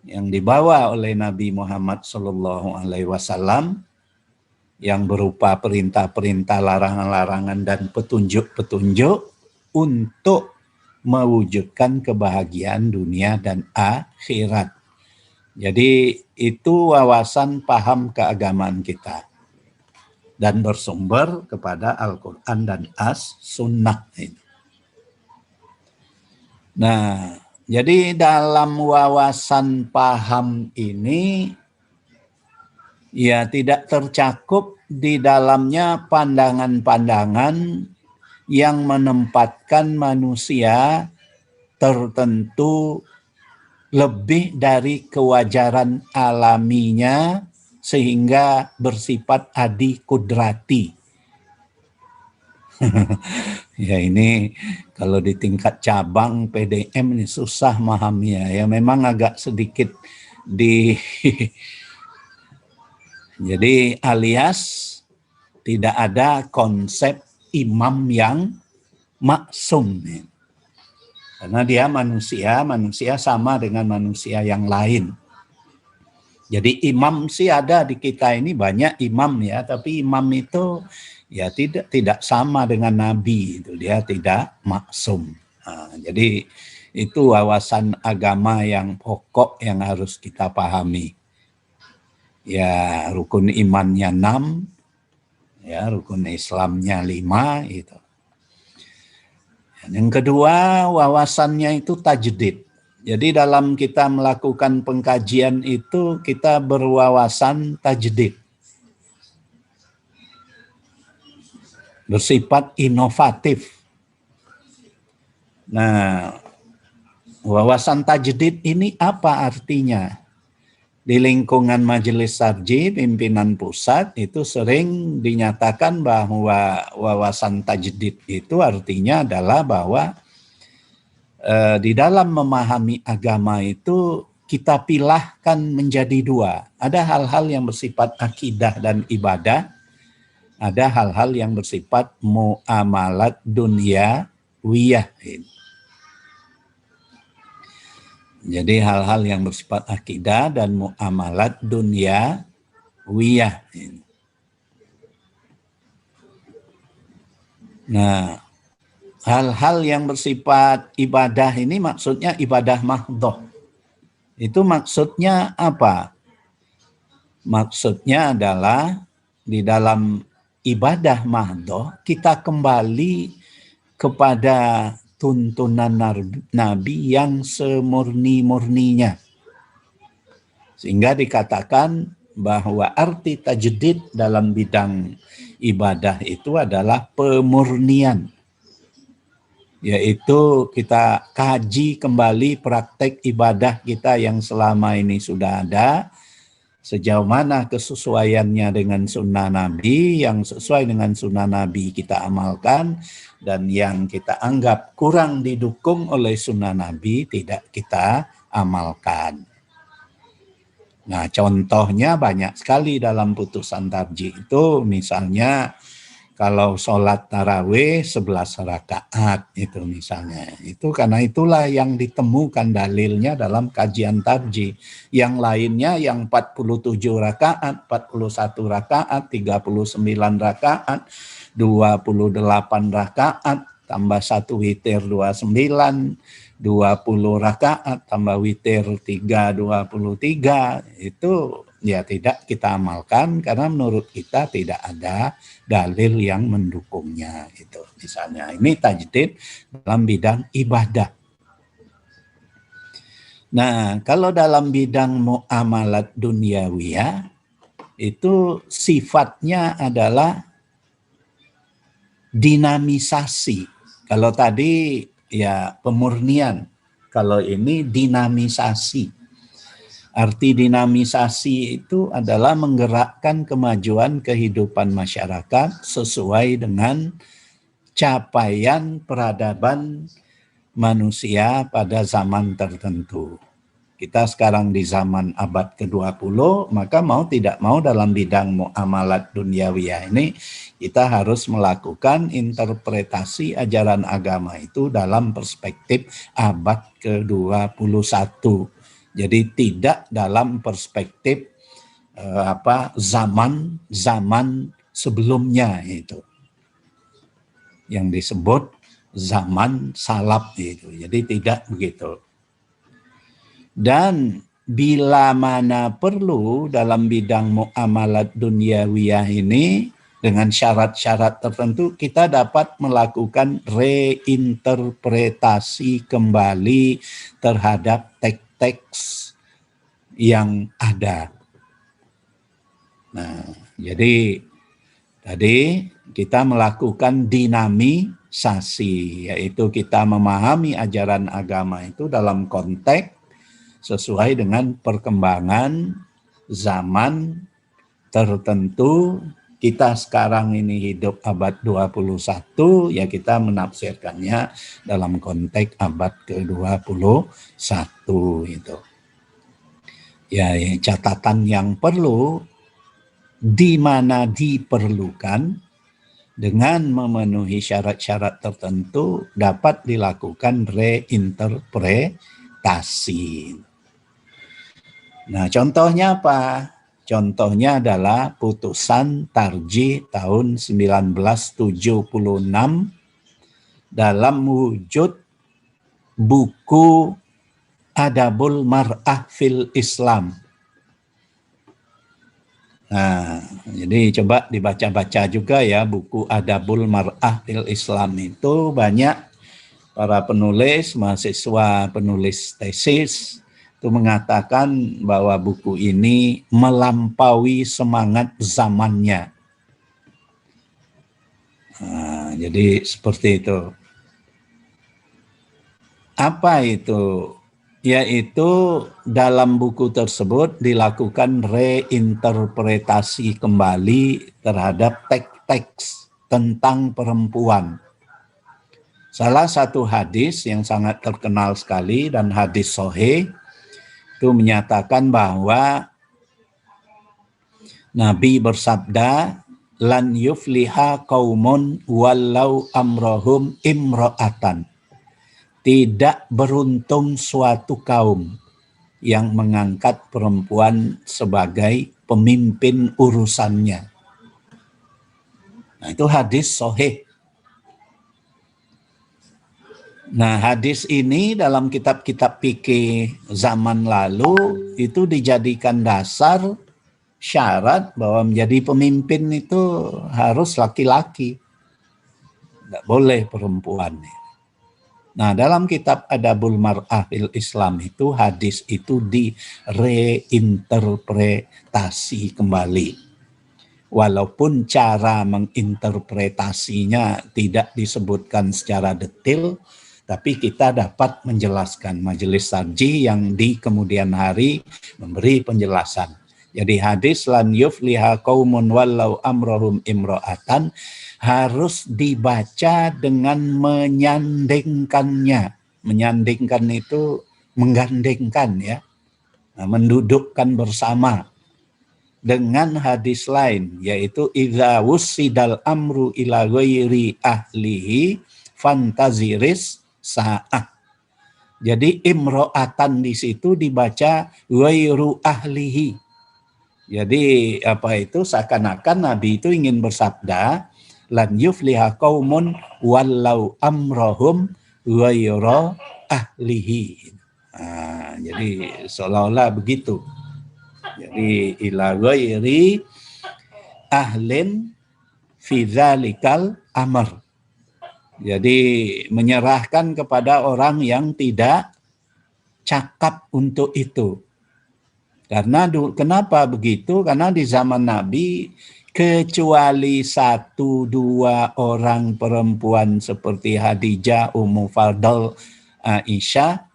yang dibawa oleh Nabi Muhammad SAW yang berupa perintah-perintah, larangan-larangan, dan petunjuk-petunjuk untuk mewujudkan kebahagiaan dunia dan akhirat. Jadi itu wawasan paham keagamaan kita dan bersumber kepada Al-Quran dan As-Sunnah. Nah, jadi dalam wawasan paham ini ya tidak tercakup di dalamnya pandangan-pandangan yang menempatkan manusia tertentu lebih dari kewajaran alaminya sehingga bersifat adi kudrati. Ya ini kalau di tingkat cabang PDM ini susah memahaminya. Ya memang agak sedikit jadi alias tidak ada konsep imam yang maksum. Karena dia manusia sama dengan manusia yang lain. Jadi imam sih ada di kita ini banyak imam ya, tapi imam itu ya tidak sama dengan nabi, itu dia tidak maksum. Nah, jadi itu wawasan agama yang pokok yang harus kita pahami. Ya rukun imannya 6, ya rukun Islamnya 5 itu. Yang kedua, wawasannya itu tajdid. Jadi dalam kita melakukan pengkajian itu kita berwawasan tajdid. Bersifat inovatif. Nah, wawasan tajdid ini apa artinya? Di lingkungan Majelis Tarjih pimpinan pusat itu sering dinyatakan bahwa wawasan tajdid itu artinya adalah bahwa di dalam memahami agama itu kita pilahkan menjadi dua. Ada hal-hal yang bersifat akidah dan ibadah, ada hal-hal yang bersifat muamalat dunyawiyah. Jadi hal-hal yang bersifat akidah dan muamalat dunyawiyah. Nah, hal-hal yang bersifat ibadah ini maksudnya ibadah mahdhah. Itu maksudnya apa? Maksudnya adalah di dalam ibadah mahdhah kita kembali kepada tuntunan Nabi yang semurni-murninya. Sehingga dikatakan bahwa arti tajdid dalam bidang ibadah itu adalah pemurnian. Yaitu kita kaji kembali praktek ibadah kita yang selama ini sudah ada, sejauh mana kesesuaiannya dengan sunnah Nabi, yang sesuai dengan sunnah Nabi kita amalkan, dan yang kita anggap kurang didukung oleh sunnah Nabi tidak kita amalkan. Nah, contohnya banyak sekali dalam putusan tarjih itu, misalnya kalau sholat tarawih 11 rakaat itu misalnya. Itu karena itulah yang ditemukan dalilnya dalam kajian tarjih. Yang lainnya yang 47 rakaat, 41 rakaat, 39 rakaat, 28 rakaat, tambah 1 witir 29, 20 rakaat, tambah witir 3, 23, itu ya tidak kita amalkan karena menurut kita tidak ada dalil yang mendukungnya. Itu misalnya ini tajdid dalam bidang ibadah. Nah, kalau dalam bidang muamalat dunyawiyah itu sifatnya adalah dinamisasi. Kalau tadi ya pemurnian, kalau ini dinamisasi. Arti dinamisasi itu adalah menggerakkan kemajuan kehidupan masyarakat sesuai dengan capaian peradaban manusia pada zaman tertentu. Kita sekarang di zaman abad ke-20, maka mau tidak mau dalam bidang muamalat duniawiyah ini, kita harus melakukan interpretasi ajaran agama itu dalam perspektif abad ke-21. Jadi tidak dalam perspektif zaman sebelumnya itu. Yang disebut zaman salaf itu. Jadi tidak begitu. Dan bila mana perlu dalam bidang muamalat duniawiyah ini dengan syarat-syarat tertentu kita dapat melakukan reinterpretasi kembali terhadap teks yang ada. Nah, jadi tadi kita melakukan dinamisasi, yaitu kita memahami ajaran agama itu dalam konteks sesuai dengan perkembangan zaman tertentu. Kita sekarang ini hidup abad 21, ya kita menafsirkannya dalam konteks abad ke-21 itu. Ya, catatan yang perlu di mana diperlukan dengan memenuhi syarat-syarat tertentu dapat dilakukan reinterpretasi. Nah, contohnya apa? Contohnya adalah putusan Tarjih tahun 1976 dalam wujud buku Adabul Mar'ah fil Islam. Nah, jadi coba dibaca-baca juga ya buku Adabul Mar'ah fil Islam itu banyak para penulis, mahasiswa penulis tesis itu mengatakan bahwa buku ini melampaui semangat zamannya. Nah, jadi seperti itu. Apa itu? Yaitu dalam buku tersebut dilakukan reinterpretasi kembali terhadap teks-teks tentang perempuan. Salah satu hadis yang sangat terkenal sekali dan hadis sahih itu menyatakan bahwa Nabi bersabda, lan yufliha qaumun wallau amrohum imro'atan. Tidak beruntung suatu kaum yang mengangkat perempuan sebagai pemimpin urusannya. Nah, itu hadis sahih. Nah, hadis ini dalam kitab-kitab fikih zaman lalu itu dijadikan dasar syarat bahwa menjadi pemimpin itu harus laki-laki. Tidak boleh perempuan. Nah, dalam kitab Adabul Mar'ah fil Islam itu hadis itu direinterpretasi kembali. Walaupun cara menginterpretasinya tidak disebutkan secara detail, tapi kita dapat menjelaskan. Majelis Tarjih yang di kemudian hari memberi penjelasan. Jadi hadis lan yufliha qaumun wallau amrohum imro'atan harus dibaca dengan menyandingkannya. Menyandingkan itu menggandengkan ya. Nah, mendudukkan bersama dengan hadis lain yaitu idza wussidal amru ila ghairi ahlihi fantaziris sa'ah. Jadi imro'atan di situ dibaca ghairu ahlihi. Jadi apa itu seakan-akan Nabi itu ingin bersabda lan yufliha qaumun wallau amrohum ghairu ahlihi. Nah, jadi seolah-olah begitu. Jadi ila ghairi ahlin fi dzalikal amr. Jadi menyerahkan kepada orang yang tidak cakap untuk itu. Karena kenapa begitu? Karena di zaman Nabi kecuali 1-2 orang perempuan seperti Khadijah, Ummu Fadl, Aisyah,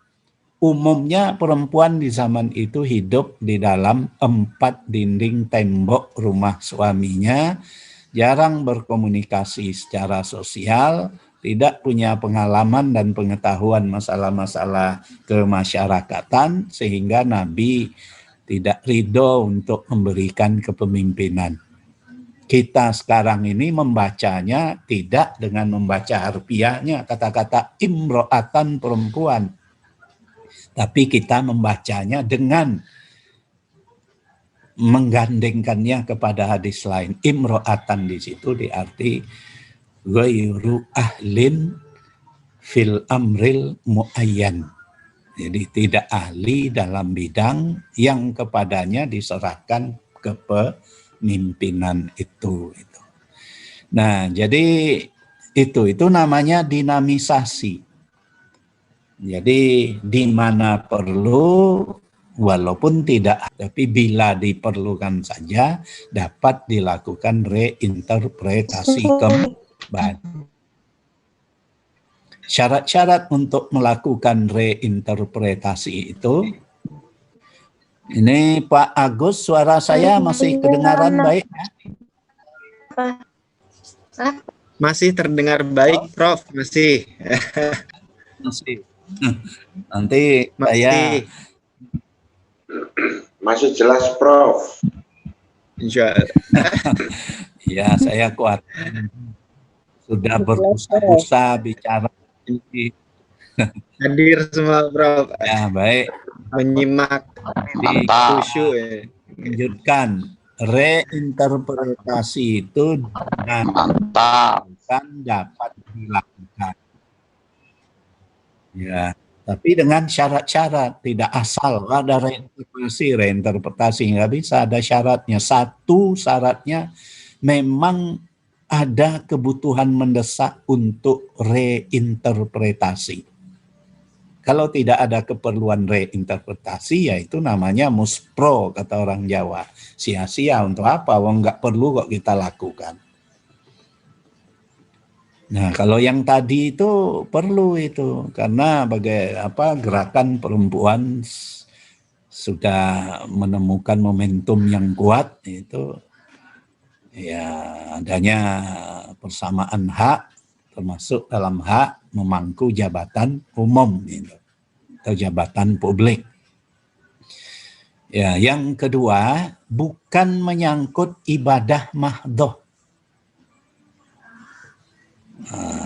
umumnya perempuan di zaman itu hidup di dalam 4 dinding tembok rumah suaminya, jarang berkomunikasi secara sosial, tidak punya pengalaman dan pengetahuan masalah-masalah kemasyarakatan, sehingga Nabi tidak ridho untuk memberikan kepemimpinan. Kita sekarang ini membacanya tidak dengan membaca harfiahnya kata-kata imro'atan perempuan, tapi kita membacanya dengan menggandengkannya kepada hadis lain. Imro'atan di situ diarti ghairu ahlin fil amril muayyan. Jadi tidak ahli dalam bidang yang kepadanya diserahkan kepemimpinan itu. Nah, jadi itu namanya dinamisasi. Jadi di mana perlu, walaupun tidak, tapi bila diperlukan saja dapat dilakukan reinterpretasi kembali. Syarat-syarat untuk melakukan reinterpretasi itu, ini Pak Agus, suara saya masih kedengaran baik? Masih terdengar baik, Prof. Masih. Masih. Nanti saya masih jelas, Prof. Insya Allah. Ya, saya kuat. Sudah berusaha bicara. Hadir semua, Prof. Ya, baik. Menyimak di khusyuk ya. Lanjutkan. Reinterpretasi itu dapat dilakukan. Ya, tapi dengan syarat-syarat, tidak asal ada reinterpretasi nggak bisa, ada syaratnya. Satu syaratnya memang ada kebutuhan mendesak untuk reinterpretasi. Kalau tidak ada keperluan reinterpretasi, ya itu namanya muspro, kata orang Jawa. Sia-sia, untuk apa? Wong nggak perlu kok kita lakukan. Nah, kalau yang tadi itu perlu itu, karena gerakan perempuan sudah menemukan momentum yang kuat itu. Ya, adanya persamaan hak, termasuk dalam hak memangku jabatan umum gitu, atau jabatan publik. Ya, yang kedua, bukan menyangkut ibadah mahdoh.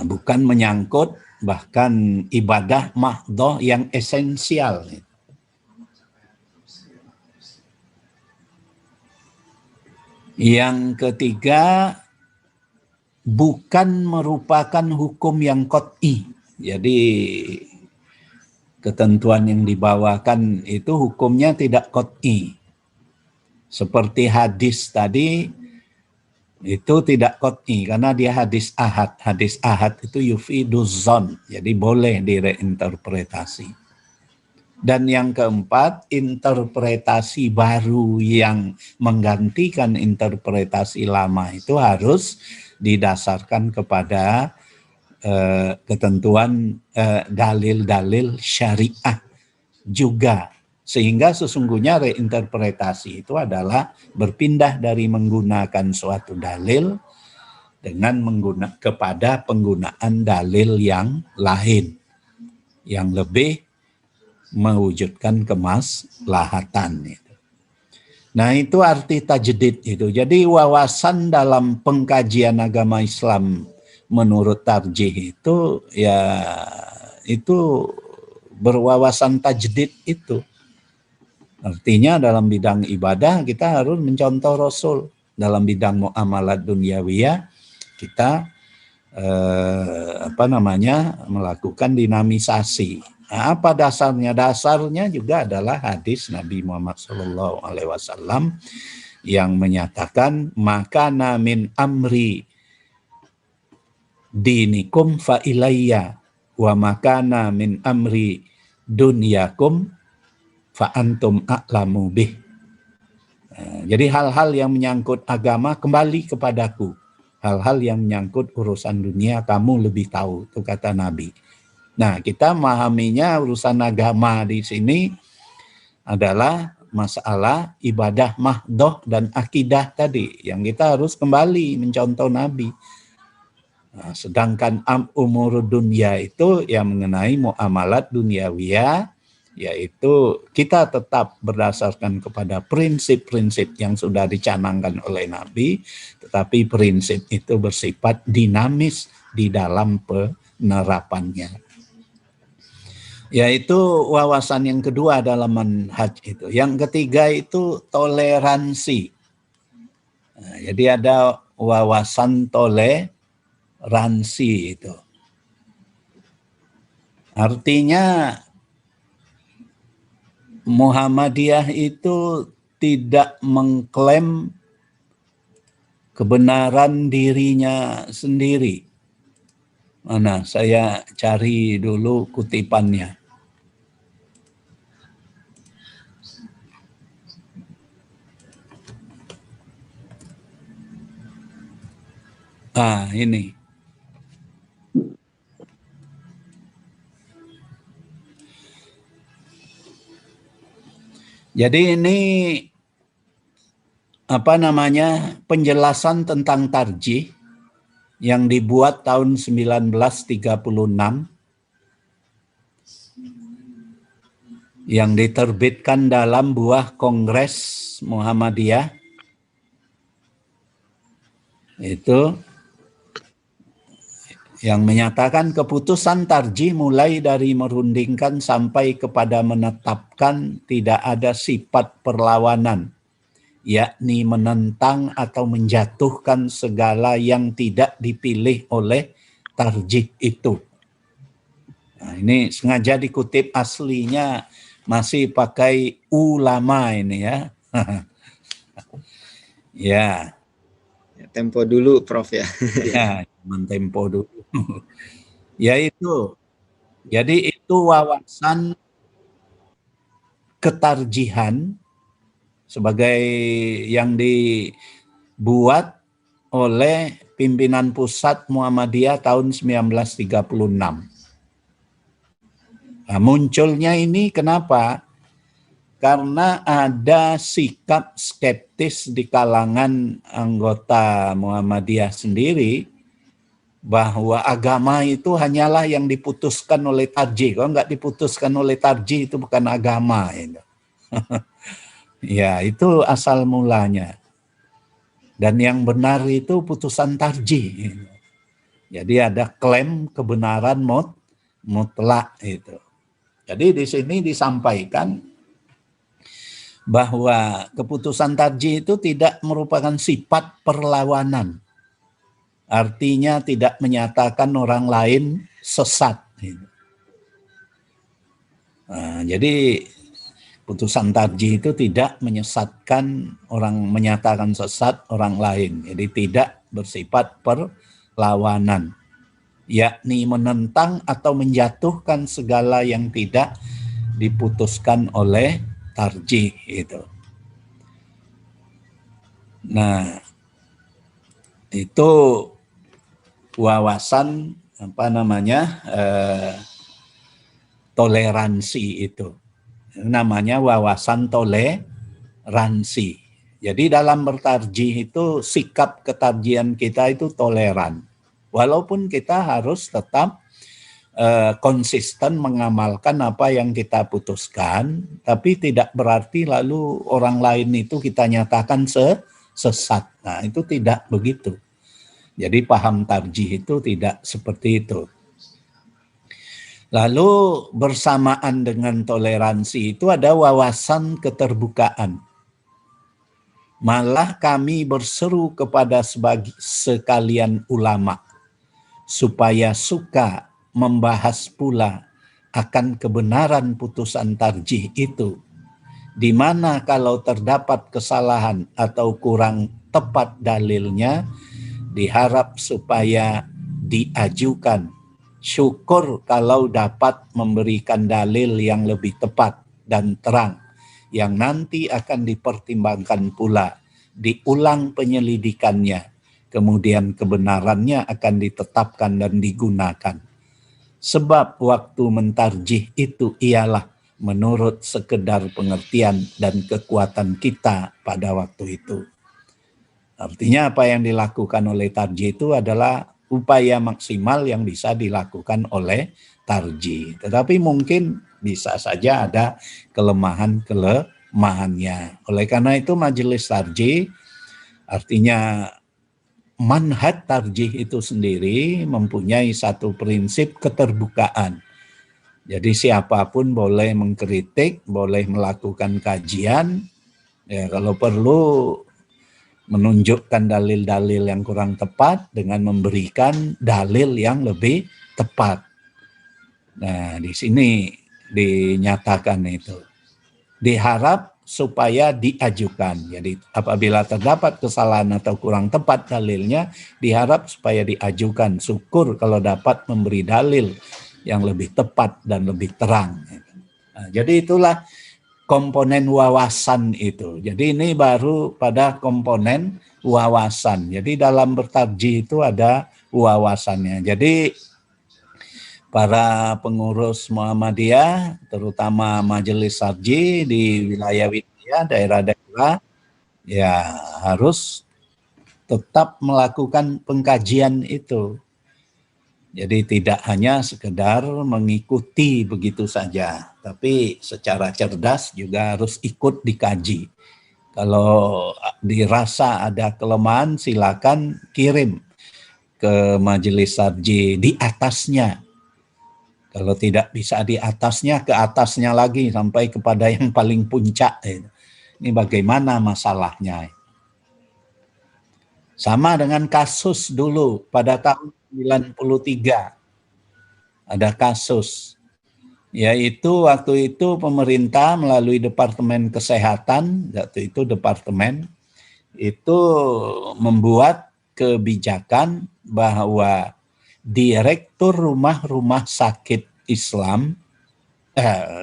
Bukan menyangkut bahkan ibadah mahdoh yang esensial. Yang ketiga, bukan merupakan hukum yang qat'i. Jadi ketentuan yang dibawakan itu hukumnya tidak qat'i. Seperti hadis tadi itu tidak qat'i karena dia hadis ahad. Hadis ahad itu yufiduz zon. Jadi boleh direinterpretasi. Dan yang keempat, interpretasi baru yang menggantikan interpretasi lama itu harus didasarkan kepada ketentuan dalil-dalil syariah juga. Sehingga sesungguhnya reinterpretasi itu adalah berpindah dari menggunakan suatu dalil dengan kepada penggunaan dalil yang lain, yang lebih mewujudkan kemaslahatan. Nah, itu arti tajdid itu. Jadi wawasan dalam pengkajian agama Islam menurut tarjih itu ya itu berwawasan tajdid itu. Artinya dalam bidang ibadah kita harus mencontoh Rasul. Dalam bidang muamalat dunyawiyah kita melakukan dinamisasi. Nah, apa dasarnya? Dasarnya juga adalah hadis Nabi Muhammad SAW yang menyatakan makana min amri dinikum fa ilayya wa makana min amri dunyakum fa antum a'lamu bih. Jadi hal-hal yang menyangkut agama kembali kepadaku. Hal-hal yang menyangkut urusan dunia kamu lebih tahu, itu kata Nabi. Nah, kita memahaminya urusan agama di sini adalah masalah ibadah mahdoh dan akidah tadi, yang kita harus kembali mencontoh Nabi. Nah, sedangkan umur dunia itu yang mengenai muamalat duniawiyah, yaitu kita tetap berdasarkan kepada prinsip-prinsip yang sudah dicanangkan oleh Nabi, tetapi prinsip itu bersifat dinamis di dalam penerapannya. Yaitu wawasan yang kedua dalam manhaj itu. Yang ketiga itu toleransi. Nah, jadi ada wawasan toleransi itu. Artinya Muhammadiyah itu tidak mengklaim kebenaran dirinya sendiri. Mana saya cari dulu kutipannya. Ini. Jadi ini penjelasan tentang tarjih yang dibuat tahun 1936 yang diterbitkan dalam buah Kongres Muhammadiyah itu yang menyatakan keputusan tarjih mulai dari merundingkan sampai kepada menetapkan tidak ada sifat perlawanan, yakni menentang atau menjatuhkan segala yang tidak dipilih oleh tarjih itu. Nah, ini sengaja dikutip, aslinya masih pakai ulama ini ya. Ya. Tempo dulu Prof ya. Ya, tempo dulu. Yaitu, jadi itu wawasan ketarjihan sebagai yang dibuat oleh pimpinan pusat Muhammadiyah tahun 1936. Nah, munculnya ini kenapa? Karena ada sikap skeptis di kalangan anggota Muhammadiyah sendiri bahwa agama itu hanyalah yang diputuskan oleh tarjih. Kalau nggak diputuskan oleh tarjih itu bukan agama. Ya, itu asal mulanya. Dan yang benar itu putusan tarjih. Jadi ada klaim kebenaran mutlak itu. Jadi di sini disampaikan bahwa keputusan tarjih itu tidak merupakan sifat perlawanan. Artinya tidak menyatakan orang lain sesat. Nah, jadi putusan tarjih itu tidak menyesatkan orang, menyatakan sesat orang lain. Jadi tidak bersifat perlawanan, yakni menentang atau menjatuhkan segala yang tidak diputuskan oleh tarjih itu. Nah, itu wawasan toleransi itu. Namanya wawasan toleransi. Jadi dalam bertarjih itu sikap ketarjihan kita itu toleran. Walaupun kita harus tetap konsisten mengamalkan apa yang kita putuskan, tapi tidak berarti lalu orang lain itu kita nyatakan sesat. Nah, itu tidak begitu. Jadi paham tarjih itu tidak seperti itu. Lalu bersamaan dengan toleransi itu ada wawasan keterbukaan. Malah kami berseru kepada sekalian ulama supaya suka membahas pula akan kebenaran putusan tarjih itu, di mana kalau terdapat kesalahan atau kurang tepat dalilnya, diharap supaya diajukan. Syukur kalau dapat memberikan dalil yang lebih tepat dan terang, yang nanti akan dipertimbangkan pula, diulang penyelidikannya, kemudian kebenarannya akan ditetapkan dan digunakan. Sebab waktu mentarjih itu ialah menurut sekedar pengertian dan kekuatan kita pada waktu itu. Artinya apa yang dilakukan oleh tarjih itu adalah upaya maksimal yang bisa dilakukan oleh tarjih. Tetapi mungkin bisa saja ada kelemahannya. Oleh karena itu majelis tarjih, artinya manhaj tarjih itu sendiri mempunyai satu prinsip keterbukaan. Jadi siapapun boleh mengkritik, boleh melakukan kajian, ya kalau perlu menunjukkan dalil-dalil yang kurang tepat dengan memberikan dalil yang lebih tepat. Nah, di sini dinyatakan itu. Diharap supaya diajukan. Jadi apabila terdapat kesalahan atau kurang tepat dalilnya, diharap supaya diajukan. Syukur kalau dapat memberi dalil yang lebih tepat dan lebih terang. Nah, jadi itulah komponen wawasan itu. Jadi ini baru pada komponen wawasan. Jadi dalam bertarjih itu ada wawasannya. Jadi para pengurus Muhammadiyah, terutama majelis tarjih di wilayah daerah-daerah, ya harus tetap melakukan pengkajian itu. Jadi tidak hanya sekedar mengikuti begitu saja, tapi secara cerdas juga harus ikut dikaji. Kalau dirasa ada kelemahan, silakan kirim ke majelis tarjih di atasnya. Kalau tidak bisa di atasnya, ke atasnya lagi sampai kepada yang paling puncak. Ini bagaimana masalahnya? Sama dengan kasus dulu pada tahun 93. Ada kasus. Yaitu waktu itu pemerintah melalui Departemen Kesehatan, waktu itu departemen, itu membuat kebijakan bahwa direktur rumah-rumah sakit Islam,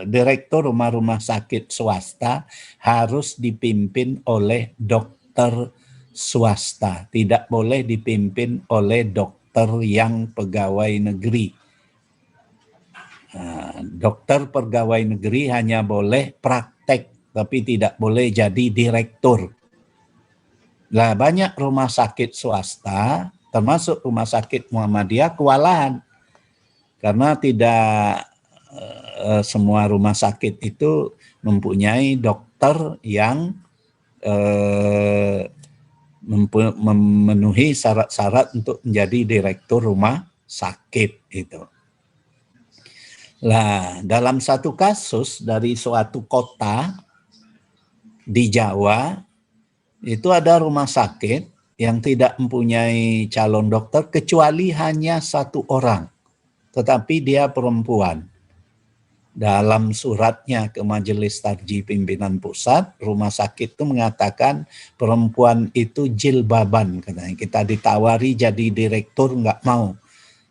direktur rumah-rumah sakit swasta harus dipimpin oleh dokter swasta, tidak boleh dipimpin oleh dokter yang pegawai negeri. Dokter pegawai negeri hanya boleh praktek, tapi tidak boleh jadi direktur. Nah, banyak rumah sakit swasta, termasuk rumah sakit Muhammadiyah, kewalahan. Karena tidak semua rumah sakit itu mempunyai dokter yang memenuhi syarat-syarat untuk menjadi direktur rumah sakit itu. Nah, dalam satu kasus dari suatu kota di Jawa, itu ada rumah sakit yang tidak mempunyai calon dokter kecuali hanya satu orang, tetapi dia perempuan. Dalam suratnya ke Majelis Tarjih Pimpinan Pusat, rumah sakit itu mengatakan perempuan itu jilbaban. Katanya kita ditawari jadi direktur nggak mau.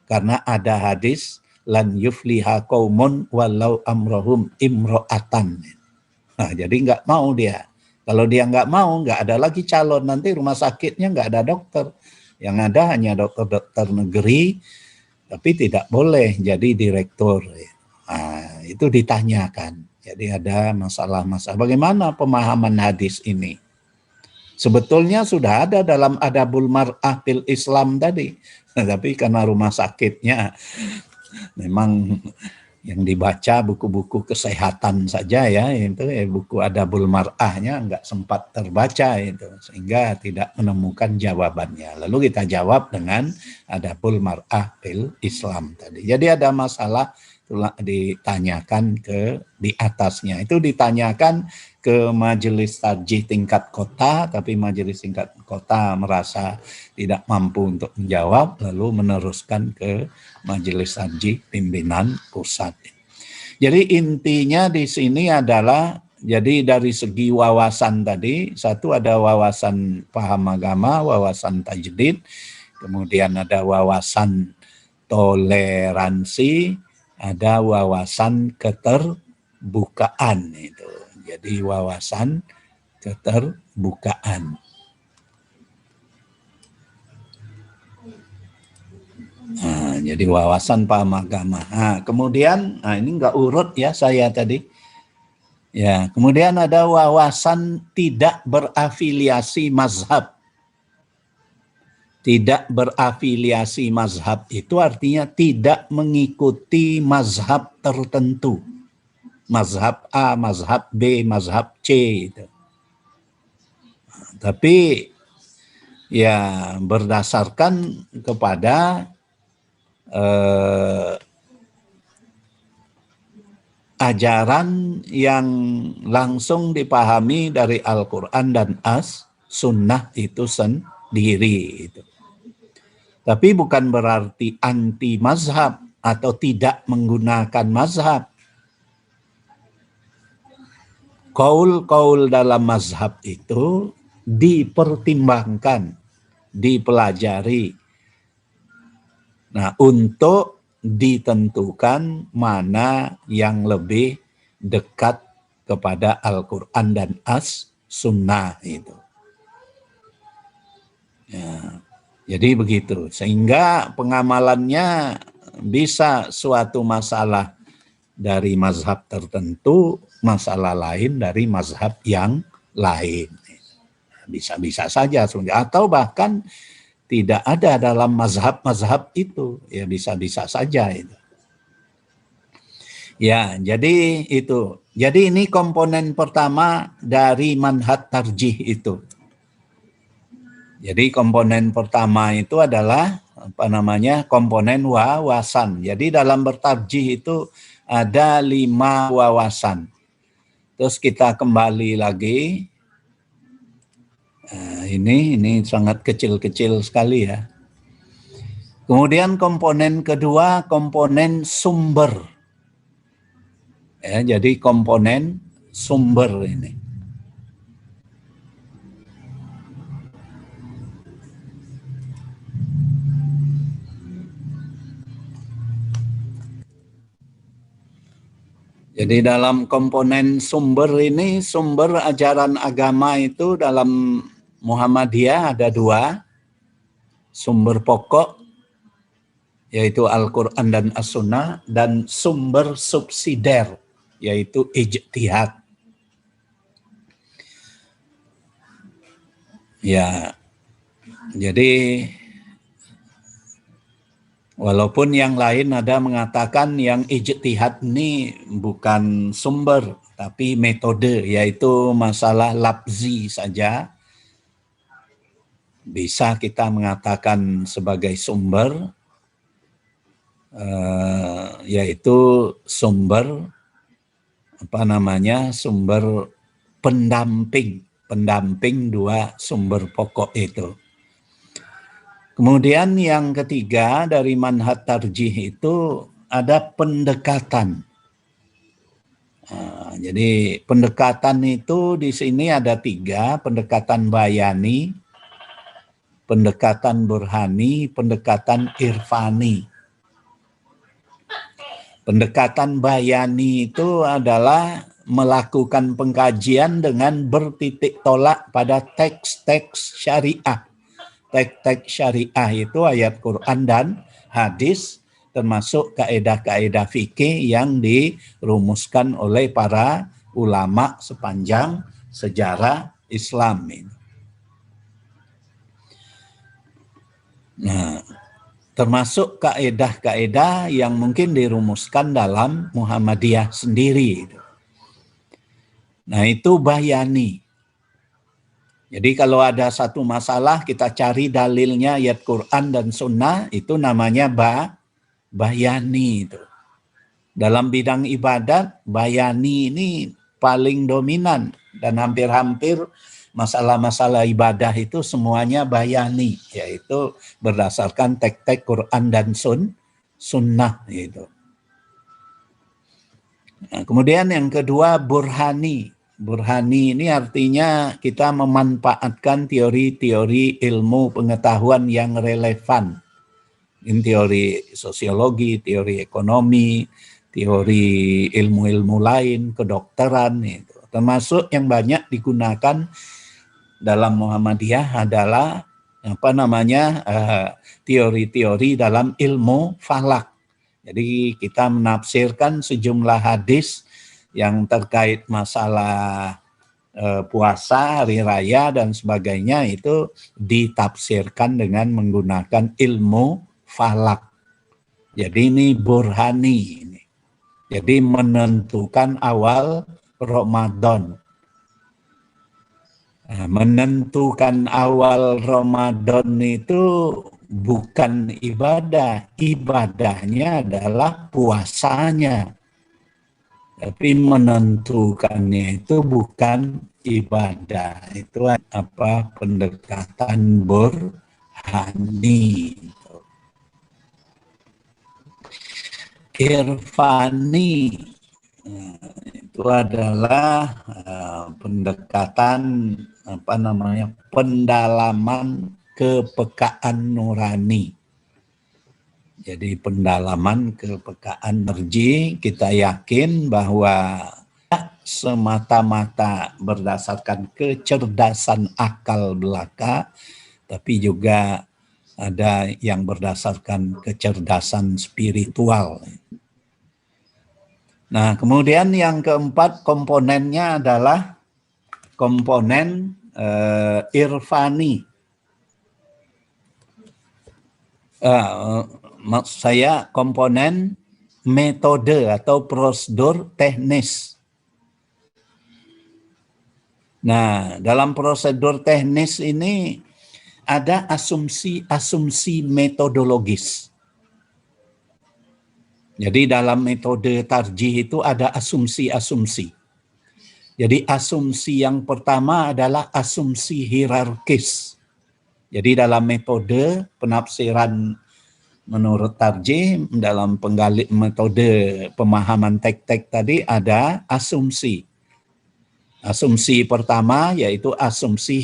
Karena ada hadis, lan yufliha qaumun walau amrohum imro'atan. Nah, jadi nggak mau dia. Kalau dia nggak mau, nggak ada lagi calon. Nanti rumah sakitnya nggak ada dokter. Yang ada hanya dokter-dokter negeri, tapi tidak boleh jadi direktur. Nah, itu ditanyakan. Jadi ada masalah-masalah. Bagaimana pemahaman hadis ini? Sebetulnya sudah ada dalam Adabul Mar'ah fil Islam tadi. Tapi karena rumah sakitnya memang yang dibaca buku-buku kesehatan saja ya, itu buku Adabul Mar'ahnya nggak sempat terbaca itu, sehingga tidak menemukan jawabannya. Lalu kita jawab dengan Adabul Mar'ah fil Islam tadi. Jadi ada masalah ditanyakan di atasnya. Itu ditanyakan ke majelis tarjih tingkat kota, tapi majelis tingkat kota merasa tidak mampu untuk menjawab, lalu meneruskan ke majelis tarjih pimpinan pusat. Jadi intinya di sini adalah, jadi dari segi wawasan tadi, satu ada wawasan paham agama, wawasan tajdid, kemudian ada wawasan toleransi, ada wawasan keterbukaan itu. Jadi wawasan keterbukaan. Nah, jadi wawasan paham agama. Nah, kemudian, ini nggak urut ya saya tadi. Ya, kemudian ada wawasan tidak berafiliasi mazhab. Tidak berafiliasi mazhab itu artinya tidak mengikuti mazhab tertentu. Mazhab A, mazhab B, mazhab C. Itu. Tapi ya berdasarkan kepada ajaran yang langsung dipahami dari Al-Quran dan As-Sunnah itu sendiri. Itu. Tapi bukan berarti anti mazhab atau tidak menggunakan mazhab. Kaul-kaul dalam mazhab itu dipertimbangkan, dipelajari. Nah, untuk ditentukan mana yang lebih dekat kepada Al-Quran dan As-Sunnah itu. Ya. Jadi begitu, sehingga pengamalannya bisa suatu masalah dari mazhab tertentu, masalah lain dari mazhab yang lain. Bisa-bisa saja, atau bahkan tidak ada dalam mazhab-mazhab itu, ya bisa-bisa saja itu. Ya, jadi itu. Jadi ini komponen pertama dari manhaj tarjih itu. Jadi komponen pertama itu adalah komponen wawasan. Jadi dalam bertarjih itu ada 5 wawasan. Terus kita kembali lagi. Ini sangat kecil-kecil sekali ya. Kemudian komponen kedua komponen sumber. Ya, jadi komponen sumber ini. Jadi dalam komponen sumber ini, sumber ajaran agama itu dalam Muhammadiyah ada 2. Sumber pokok, yaitu Al-Quran dan As-Sunnah, dan sumber subsidiar, yaitu ijtihad. Ya, jadi walaupun yang lain ada mengatakan yang ijtihad ini bukan sumber, tapi metode, yaitu masalah lafzi saja. Bisa kita mengatakan sebagai sumber, yaitu sumber, sumber pendamping 2 sumber pokok itu. Kemudian yang ketiga dari manhaj tarjih itu ada pendekatan. Jadi pendekatan itu di sini ada 3, pendekatan bayani, pendekatan burhani, pendekatan irfani. Pendekatan bayani itu adalah melakukan pengkajian dengan bertitik tolak pada teks-teks syariah. Teks-teks syariah itu ayat Quran dan hadis, termasuk kaedah-kaedah fikih yang dirumuskan oleh para ulama sepanjang sejarah Islam ini. Nah, termasuk kaedah-kaedah yang mungkin dirumuskan dalam Muhammadiyah sendiri. Nah, itu bayani. Jadi kalau ada satu masalah kita cari dalilnya ayat Quran dan Sunnah, itu namanya bayani itu. Dalam bidang ibadat, bayani ini paling dominan dan hampir-hampir masalah-masalah ibadah itu semuanya bayani, yaitu berdasarkan teks-teks Quran dan Sunnah itu. Nah, kemudian yang kedua burhani. Burhani ini artinya kita memanfaatkan teori-teori ilmu pengetahuan yang relevan. Ini teori sosiologi, teori ekonomi, teori ilmu-ilmu lain, kedokteran itu. Termasuk yang banyak digunakan dalam Muhammadiyah adalah teori-teori dalam ilmu falak. Jadi kita menafsirkan sejumlah hadis yang terkait masalah puasa, hari raya dan sebagainya itu ditafsirkan dengan menggunakan ilmu falak. Jadi ini burhani ini. Jadi menentukan awal Ramadan. Nah, menentukan awal Ramadan itu bukan ibadah, ibadahnya adalah puasanya. Tapi menentukannya itu bukan ibadah, itu pendekatan burhani. Irfani itu adalah pendekatan pendalaman kepekaan nurani. Jadi pendalaman kepekaan energi, kita yakin bahwa semata-mata berdasarkan kecerdasan akal belaka, tapi juga ada yang berdasarkan kecerdasan spiritual. Nah, kemudian yang keempat komponennya adalah komponen irfani. Maksud saya komponen metode atau prosedur teknis. Nah, dalam prosedur teknis ini ada asumsi metodologis. Jadi dalam metode tarjih itu ada asumsi-asumsi. Jadi asumsi yang pertama adalah asumsi hierarkis. Jadi dalam metode penafsiran menurut tarjih, dalam metode pemahaman tek-tek tadi ada asumsi. Asumsi pertama yaitu asumsi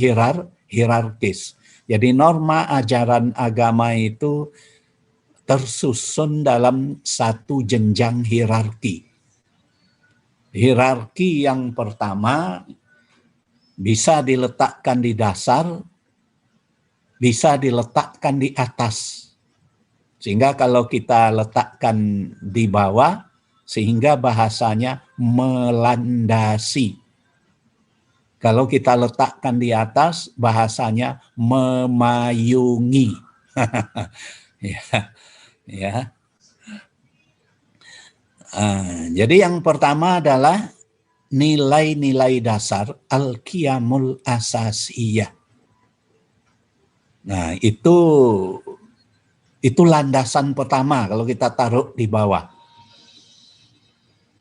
hierarkis. Jadi norma ajaran agama itu tersusun dalam satu jenjang hierarki. Hierarki yang pertama bisa diletakkan di dasar, bisa diletakkan di atas. Sehingga kalau kita letakkan di bawah, sehingga bahasanya melandasi. Kalau kita letakkan di atas, bahasanya memayungi. Ya. Jadi yang pertama adalah nilai-nilai dasar al-qiyamul asasiyah. Nah, itu landasan pertama kalau kita taruh di bawah.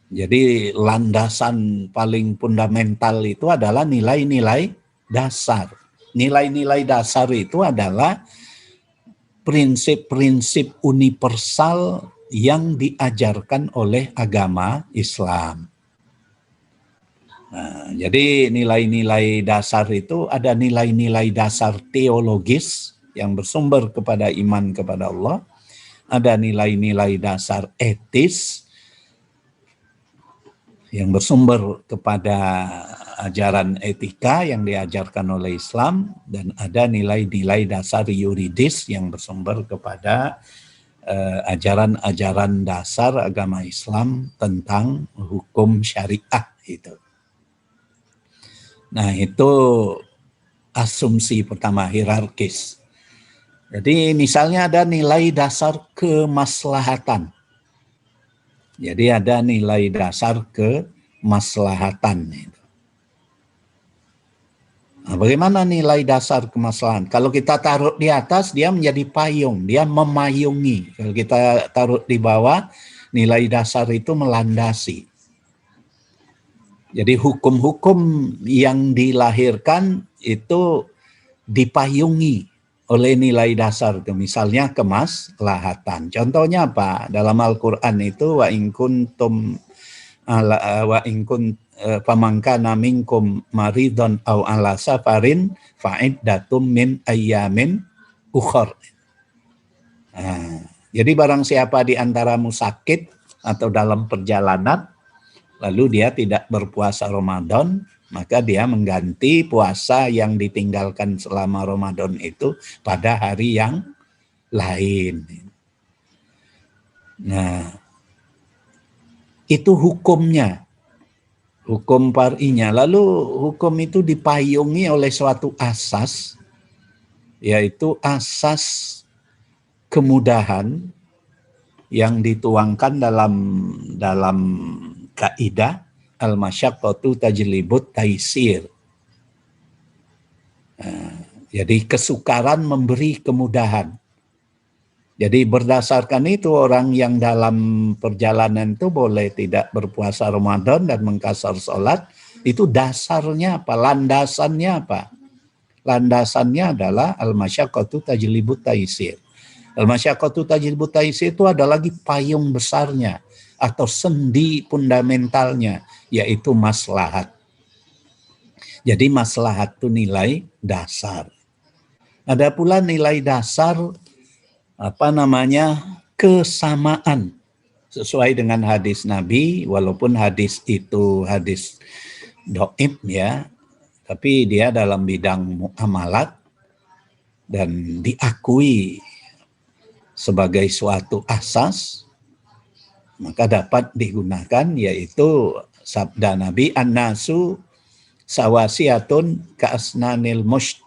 Jadi landasan paling fundamental itu adalah nilai-nilai dasar. Nilai-nilai dasar itu adalah prinsip-prinsip universal yang diajarkan oleh agama Islam. Nah, jadi nilai-nilai dasar itu ada nilai-nilai dasar teologis yang bersumber kepada iman kepada Allah, ada nilai-nilai dasar etis yang bersumber kepada ajaran etika yang diajarkan oleh Islam, dan ada nilai-nilai dasar yuridis yang bersumber kepada ajaran-ajaran dasar agama Islam tentang hukum syariah itu. Nah, itu asumsi pertama, hierarkis. Jadi misalnya ada nilai dasar kemaslahatan. Jadi ada nilai dasar kemaslahatan. Nah, bagaimana nilai dasar kemaslahatan? Kalau kita taruh di atas, dia menjadi payung, dia memayungi. Kalau kita taruh di bawah, nilai dasar itu melandasi. Jadi hukum-hukum yang dilahirkan itu dipayungi oleh nilai dasar itu, misalnya kemaslahatan. Contohnya apa? Dalam Al-Qur'an itu wa in kuntum pamangkana minkum maridon au ala safarin fa'iddatum min ayyamin ukhur. Nah, jadi barang siapa di antaramu sakit atau dalam perjalanan, lalu dia tidak berpuasa Ramadan, maka dia mengganti puasa yang ditinggalkan selama Ramadan itu pada hari yang lain. Nah, itu hukumnya, hukum far'inya. Lalu hukum itu dipayungi oleh suatu asas, yaitu asas kemudahan yang dituangkan dalam kaidah al-masyaqqatu tajlibut taisir. Jadi kesukaran memberi kemudahan. Jadi berdasarkan itu orang yang dalam perjalanan itu boleh tidak berpuasa Ramadan dan mengqasar sholat. Itu dasarnya apa? Landasannya apa? Landasannya adalah al-masyaqqatu tajlibut taisir. Al-masyaqqatu tajlibut taisir itu ada lagi payung besarnya atau sendi fundamentalnya, yaitu maslahat. Jadi maslahat itu nilai dasar. Ada pula nilai dasar kesamaan sesuai dengan hadis Nabi, walaupun hadis itu hadis dhaif ya, tapi dia dalam bidang muamalat dan diakui sebagai suatu asas, maka dapat digunakan, yaitu sabda Nabi, an-nasu sawasiyatun ka'asnanil musht.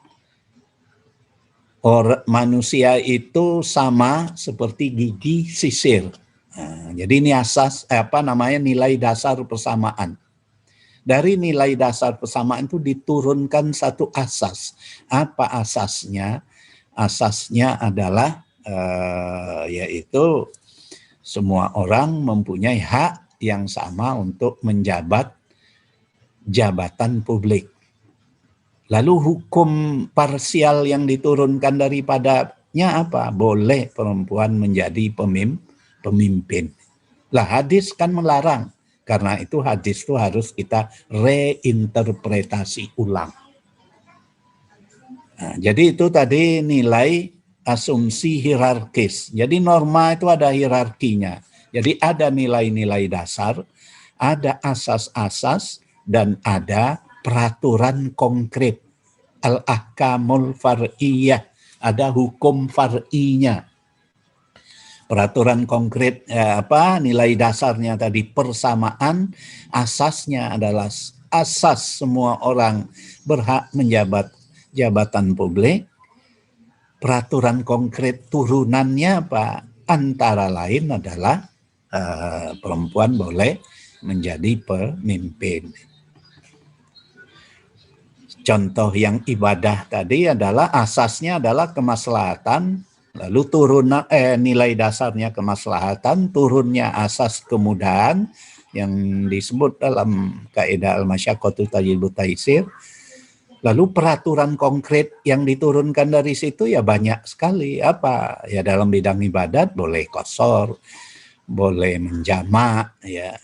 Manusia itu sama seperti gigi sisir. Nah, jadi ini asas nilai dasar persamaan. Dari nilai dasar persamaan itu diturunkan satu asas. Apa asasnya? Asasnya adalah yaitu semua orang mempunyai hak yang sama untuk menjabat jabatan publik. Lalu hukum parsial yang diturunkan daripadanya apa? Boleh perempuan menjadi pemimpin. Lah hadis kan melarang. Karena itu hadis itu harus kita reinterpretasi ulang. Nah, jadi itu tadi nilai asumsi hierarkis. Jadi norma itu ada hierarkinya. Jadi ada nilai-nilai dasar, ada asas-asas, dan ada peraturan konkret, al-ahkamul far'iyah, ada hukum far'inya. Peraturan konkret nilai dasarnya tadi persamaan, asasnya adalah asas semua orang berhak menjabat jabatan publik. Peraturan konkret turunannya apa? Antara lain adalah perempuan boleh menjadi pemimpin. Contoh yang ibadah tadi adalah asasnya adalah kemaslahatan, lalu nilai dasarnya kemaslahatan, turunnya asas kemudahan yang disebut dalam kaidah al-masyaqqatu tajlibut taisir. Lalu peraturan konkret yang diturunkan dari situ ya banyak sekali. Apa? Ya dalam bidang ibadat boleh qashar, boleh menjamak, ya,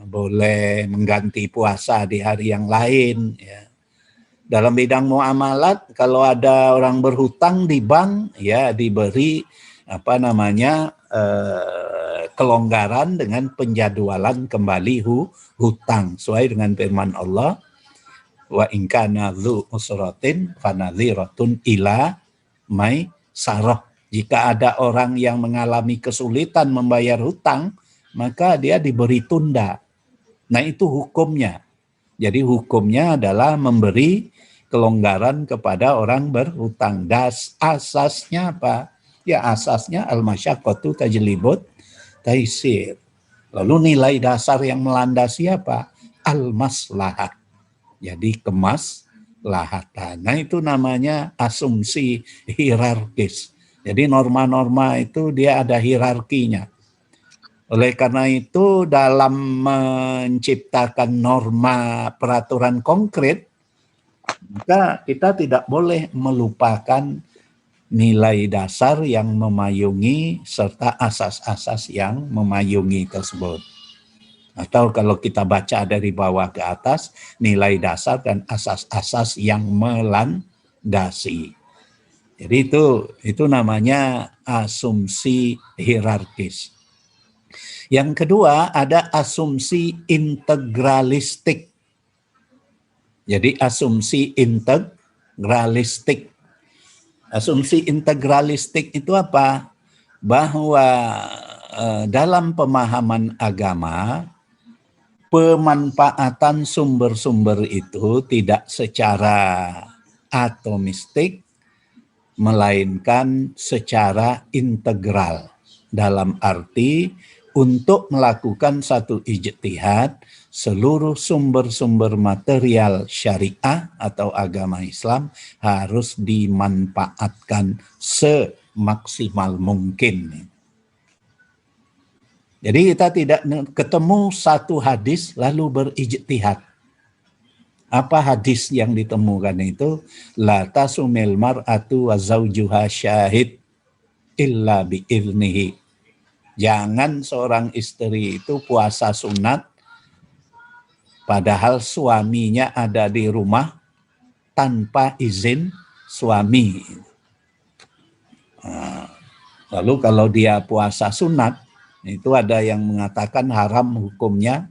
boleh mengganti puasa di hari yang lain, ya. Dalam bidang muamalat, kalau ada orang berhutang di bank, ya diberi kelonggaran dengan penjadwalan kembali hutang sesuai dengan firman Allah, wa in kana dzu usratin fanadhiratun ila maisarah. Jika ada orang yang mengalami kesulitan membayar hutang, maka dia diberi tunda. Nah, itu hukumnya. Jadi hukumnya adalah memberi kelonggaran kepada orang berhutang. Asasnya apa? Ya asasnya al-masyaqqatu tajlibut taisir. Lalu nilai dasar yang melandasi apa? Al-maslahat. Jadi kemaslahatan. Nah, itu namanya asumsi hierarkis. Jadi norma-norma itu dia ada hierarkinya. Oleh karena itu dalam menciptakan norma peraturan konkret, maka kita tidak boleh melupakan nilai dasar yang memayungi serta asas-asas yang memayungi tersebut. Atau kalau kita baca dari bawah ke atas, nilai dasar dan asas-asas yang melandasi. Jadi itu namanya asumsi hierarkis. Yang kedua ada asumsi integralistik. Jadi asumsi integralistik. Asumsi integralistik itu apa? Bahwa dalam pemahaman agama, pemanfaatan sumber-sumber itu tidak secara atomistik, melainkan secara integral. Dalam arti untuk melakukan satu ijtihad, seluruh sumber-sumber material syariah atau agama Islam harus dimanfaatkan semaksimal mungkin. Jadi kita tidak ketemu satu hadis lalu berijtihad. Apa hadis yang ditemukan itu? La tasumil mar'atu wa zawjuha syahid illa bi'idnihi. Jangan seorang istri itu puasa sunat padahal suaminya ada di rumah tanpa izin suami. Lalu kalau dia puasa sunat, itu ada yang mengatakan haram hukumnya,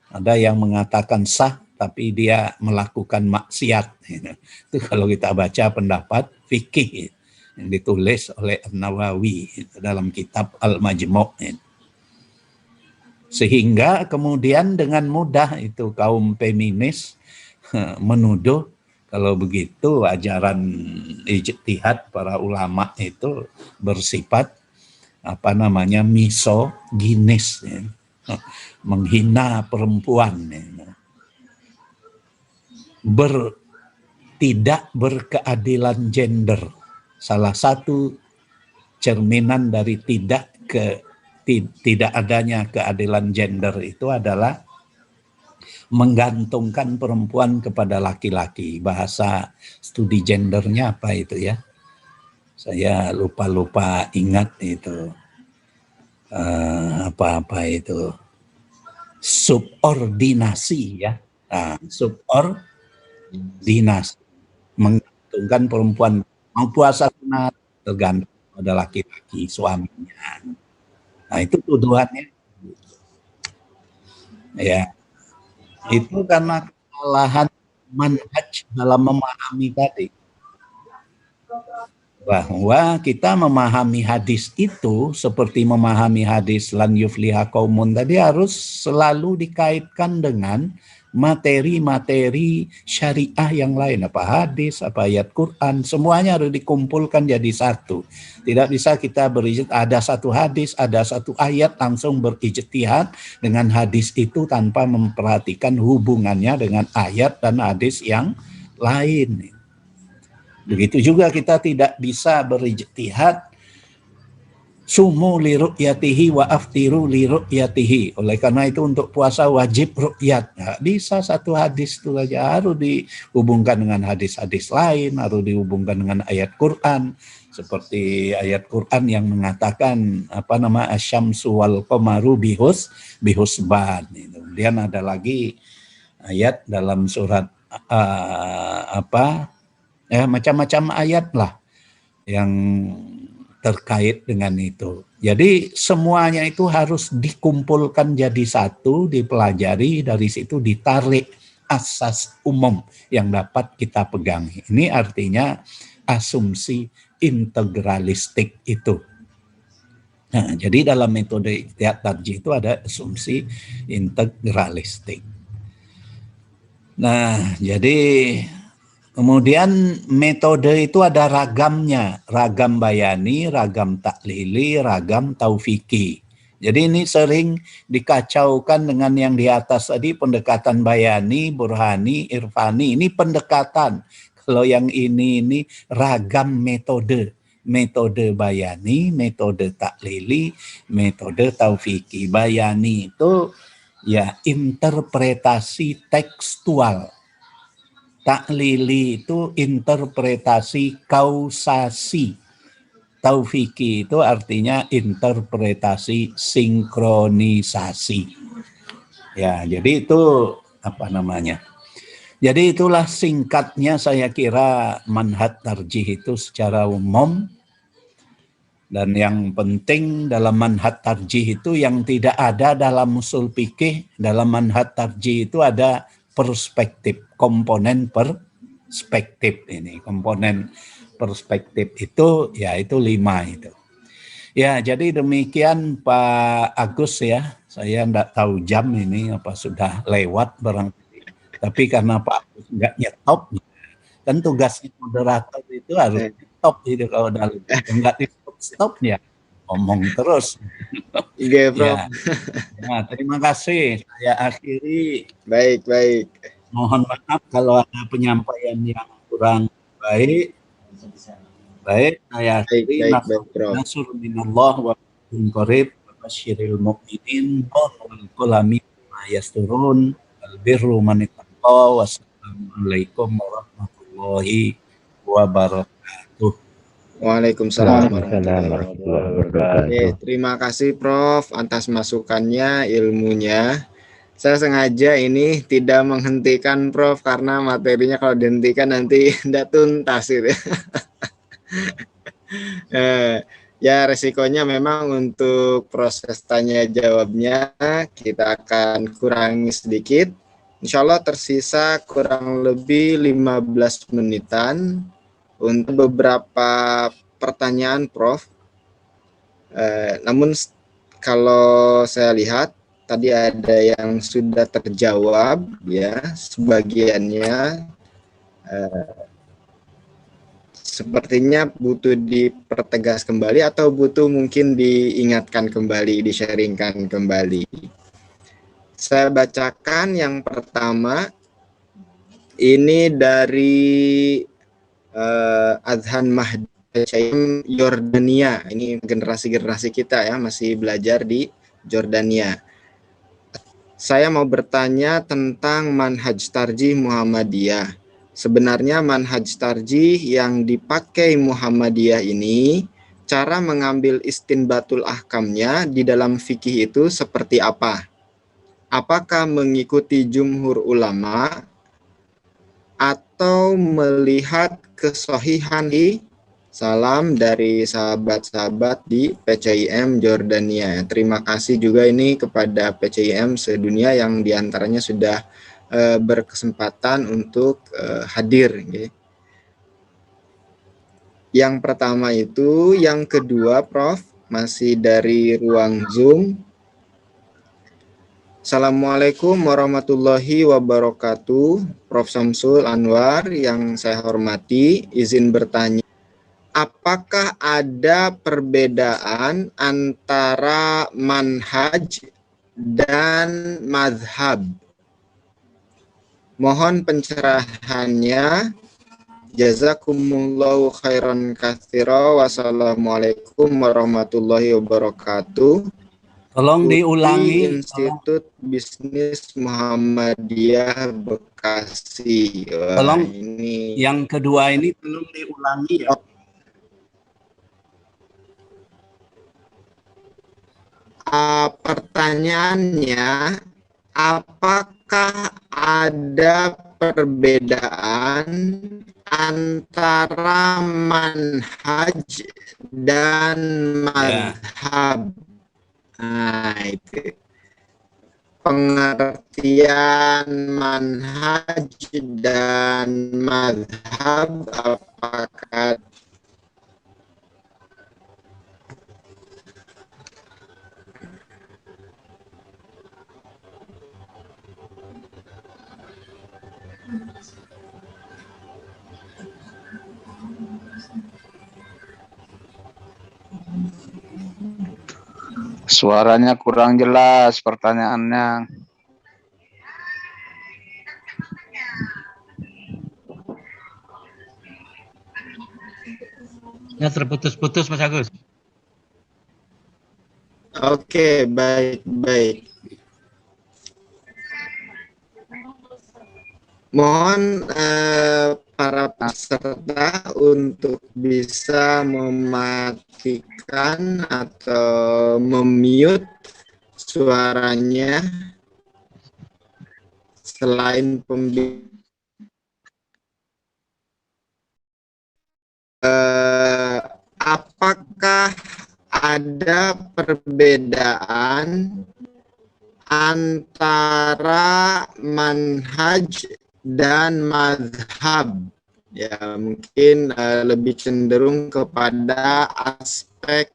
ada yang mengatakan sah, tapi dia melakukan maksiat. Itu kalau kita baca pendapat fikih yang ditulis oleh An-Nawawi dalam kitab Al-Majmu'. Sehingga kemudian dengan mudah itu kaum feminis menuduh kalau begitu ajaran ijtihad para ulama itu bersifat misoginis, menghina perempuan, tidak berkeadilan gender. Salah satu cerminan dari tidak adanya keadilan gender itu adalah menggantungkan perempuan kepada laki-laki. Bahasa studi gendernya apa itu ya? Saya lupa ingat itu. Apa itu? Subordinasi ya. Subordinasi. Menggantungkan perempuan. Mau puasa sunat tergantung pada laki-laki suaminya. Nah itu tuduhannya. Ya. Itu karena kesalahan manhaj dalam memahami tadi. Bahwa kita memahami hadis itu seperti memahami hadis lan yufliha qaumun tadi harus selalu dikaitkan dengan materi-materi syariah yang lain, apa hadis, apa ayat Quran, semuanya harus dikumpulkan jadi satu. Tidak bisa kita ada satu hadis, ada satu ayat langsung berijtihad dengan hadis itu tanpa memperhatikan hubungannya dengan ayat dan hadis yang lain. Begitu juga kita tidak bisa berijtihad sumu li ru'yatihi wa aftiru li ru'yatihi. Oleh karena itu untuk puasa wajib ru'yat. Nggak bisa satu hadis itu saja, harus dihubungkan dengan hadis-hadis lain, harus dihubungkan dengan ayat Quran. Seperti ayat Quran yang mengatakan asyamsu wal qamaru bihusban. Kemudian ada lagi ayat dalam surat macam-macam ayat lah yang terkait dengan itu. Jadi semuanya itu harus dikumpulkan jadi satu, dipelajari, dari situ ditarik asas umum yang dapat kita pegang. Ini artinya asumsi integralistik itu. Nah, jadi dalam metode ijtihad tarjih itu ada asumsi integralistik. Nah, jadi kemudian metode itu ada ragamnya, ragam bayani, ragam taklili, ragam taufiki. Jadi ini sering dikacaukan dengan yang di atas tadi, pendekatan bayani, burhani, irfani. Ini pendekatan. Kalau yang ini ragam metode. Metode bayani, metode taklili, metode taufiki. Bayani itu ya interpretasi tekstual. Taklili itu interpretasi kausasi. Taufiki itu artinya interpretasi sinkronisasi. Ya, jadi itu Jadi itulah singkatnya saya kira manhaj tarjih itu secara umum. Dan yang penting dalam manhaj tarjih itu yang tidak ada dalam usul fikih, dalam manhaj tarjih itu ada perspektif, komponen perspektif ini. Komponen perspektif itu ya itu 5 itu. Ya, jadi demikian Pak Agus ya. Saya enggak tahu jam ini apa sudah lewat barangkali. Tapi karena Pak Agus enggak nyetop, kan tugasnya moderator itu harus stop itu kalau udah enggak di stop ya ngomong terus. Iya, Prof. Ya. Nah, terima kasih. Saya akhiri. Baik. Mohon maaf kalau ada penyampaian yang kurang baik. Baik, saya akhiri. Baik, Prof. Nasrul minallah wa bin qarib wa basyiril mu'minin wal qalami ma yasturun al birru man ittaqa. Wassalamualaikum warahmatullahi wabarakatuh. Waalaikumsalam warahmatullahi wabarakatuh. Terima kasih Prof atas masukannya, ilmunya. Saya sengaja ini tidak menghentikan Prof karena materinya kalau dihentikan nanti tidak tuntas gitu. Ya resikonya memang untuk proses tanya jawabnya kita akan kurangi sedikit. Insya Allah tersisa kurang lebih 15 menitan untuk beberapa pertanyaan Prof. Namun kalau saya lihat tadi ada yang sudah terjawab ya sebagiannya. Sepertinya butuh dipertegas kembali atau butuh mungkin diingatkan kembali, di-sharingkan kembali. Saya bacakan yang pertama, ini dari Adhan Mahdi Yordania. Ini generasi-generasi kita ya, masih belajar di Jordania. Saya mau bertanya tentang manhaj tarjih Muhammadiyah. Sebenarnya manhaj tarjih yang dipakai Muhammadiyah ini, cara mengambil istinbatul ahkamnya di dalam fikih itu seperti apa? Apakah mengikuti jumhur ulama atau melihat kesohihan di salam dari sahabat-sahabat di PCIM Jordania. Terima kasih juga ini kepada PCIM sedunia yang diantaranya sudah berkesempatan untuk hadir. Okay. Yang pertama itu, yang kedua Prof, masih dari ruang Zoom. Assalamualaikum warahmatullahi wabarakatuh. Prof Samsul Anwar yang saya hormati, izin bertanya, apakah ada perbedaan antara manhaj dan mazhab? Mohon pencerahannya. Jazakumullahu khairan katsira. Wassalamualaikum warahmatullahi wabarakatuh. Tolong diulangi. Institut Bisnis Muhammadiyah Bekasi. Wah, Tolong ini yang kedua ini tolong diulangi ya. Pertanyaannya, apakah ada perbedaan antara manhaj dan mazhab? Nah, itu pengertian manhaj dan mazhab, apakah Suaranya kurang jelas pertanyaannya. Ya terputus-putus Mas Agus. Oke, baik. Mohon para peserta untuk bisa mematikan atau memute suaranya selain apakah ada perbedaan antara manhaj dan mazhab. Ya, mungkin lebih cenderung kepada aspek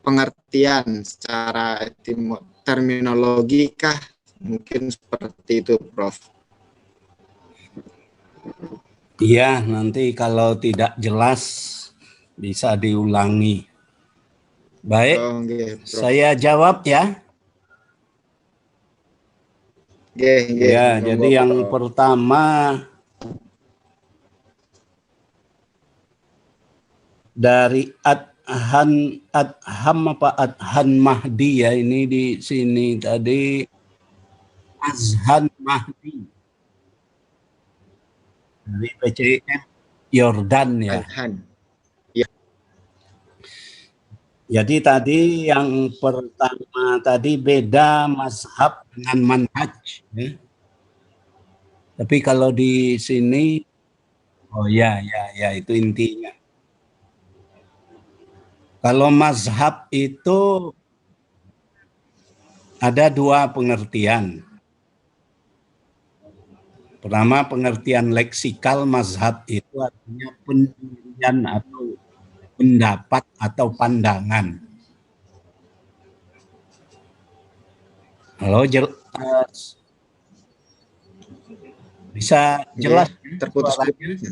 pengertian secara terminologi kah? Mungkin seperti itu, Prof. Iya, nanti kalau tidak jelas bisa diulangi. Baik, saya jawab ya. Ya, jadi yang pertama dari Adhan Mahdi ya, ini di sini tadi Azhan Mahdi dari PCM Yordan ya. Ya. Jadi tadi yang pertama tadi beda mazhab dengan manhaj ya. Tapi kalau di sini oh ya itu intinya. Kalau mazhab itu ada dua pengertian. Pertama, pengertian leksikal mazhab itu artinya pendirian atau pendapat atau pandangan. Halo, jelas? Bisa jelas? Terputus-putus.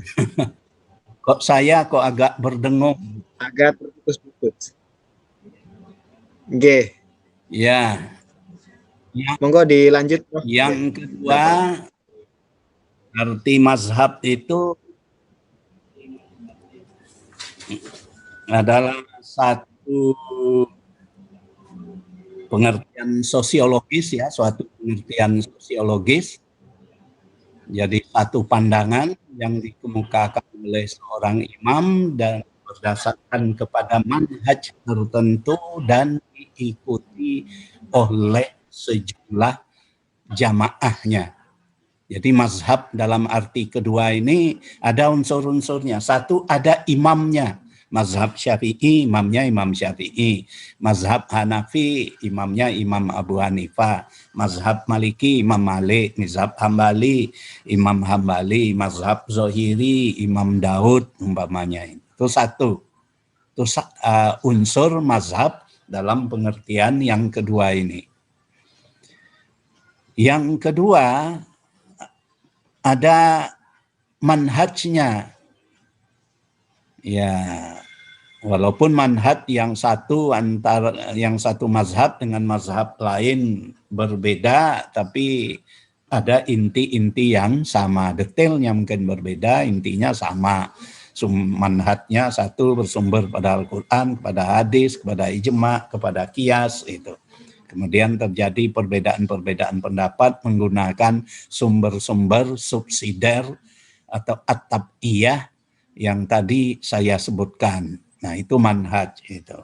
Kok saya agak berdengung? Agak terputus-putus. G. Ya. Monggo dilanjut. Yang kedua, arti mazhab itu adalah satu pengertian sosiologis ya, suatu pengertian sosiologis. Jadi satu pandangan yang dikemukakan oleh seorang imam dan berdasarkan kepada manhaj tertentu dan diikuti oleh sejumlah jamaahnya. Jadi mazhab dalam arti kedua ini ada unsur-unsurnya. Satu, ada imamnya. Mazhab Syafi'i, imamnya Imam Syafi'i. Mazhab Hanafi, imamnya Imam Abu Hanifah. Mazhab Maliki, Imam Malik. Mazhab Hambali, Imam Hambali. Mazhab Zohiri, Imam Daud, umpamanya. Itu satu. Itu unsur mazhab dalam pengertian yang kedua ini. Yang kedua, ada manhajnya. Ya, walaupun manhaj yang satu mazhab dengan mazhab lain berbeda, tapi ada inti-inti yang sama. Detailnya mungkin berbeda, intinya sama. Manhajnya satu bersumber pada Al-Quran, kepada hadis, kepada ijma', kepada qiyas itu. Kemudian terjadi perbedaan-perbedaan pendapat menggunakan sumber-sumber subsidiar atau at-tab'iyah yang tadi saya sebutkan. Nah, itu manhaj itu.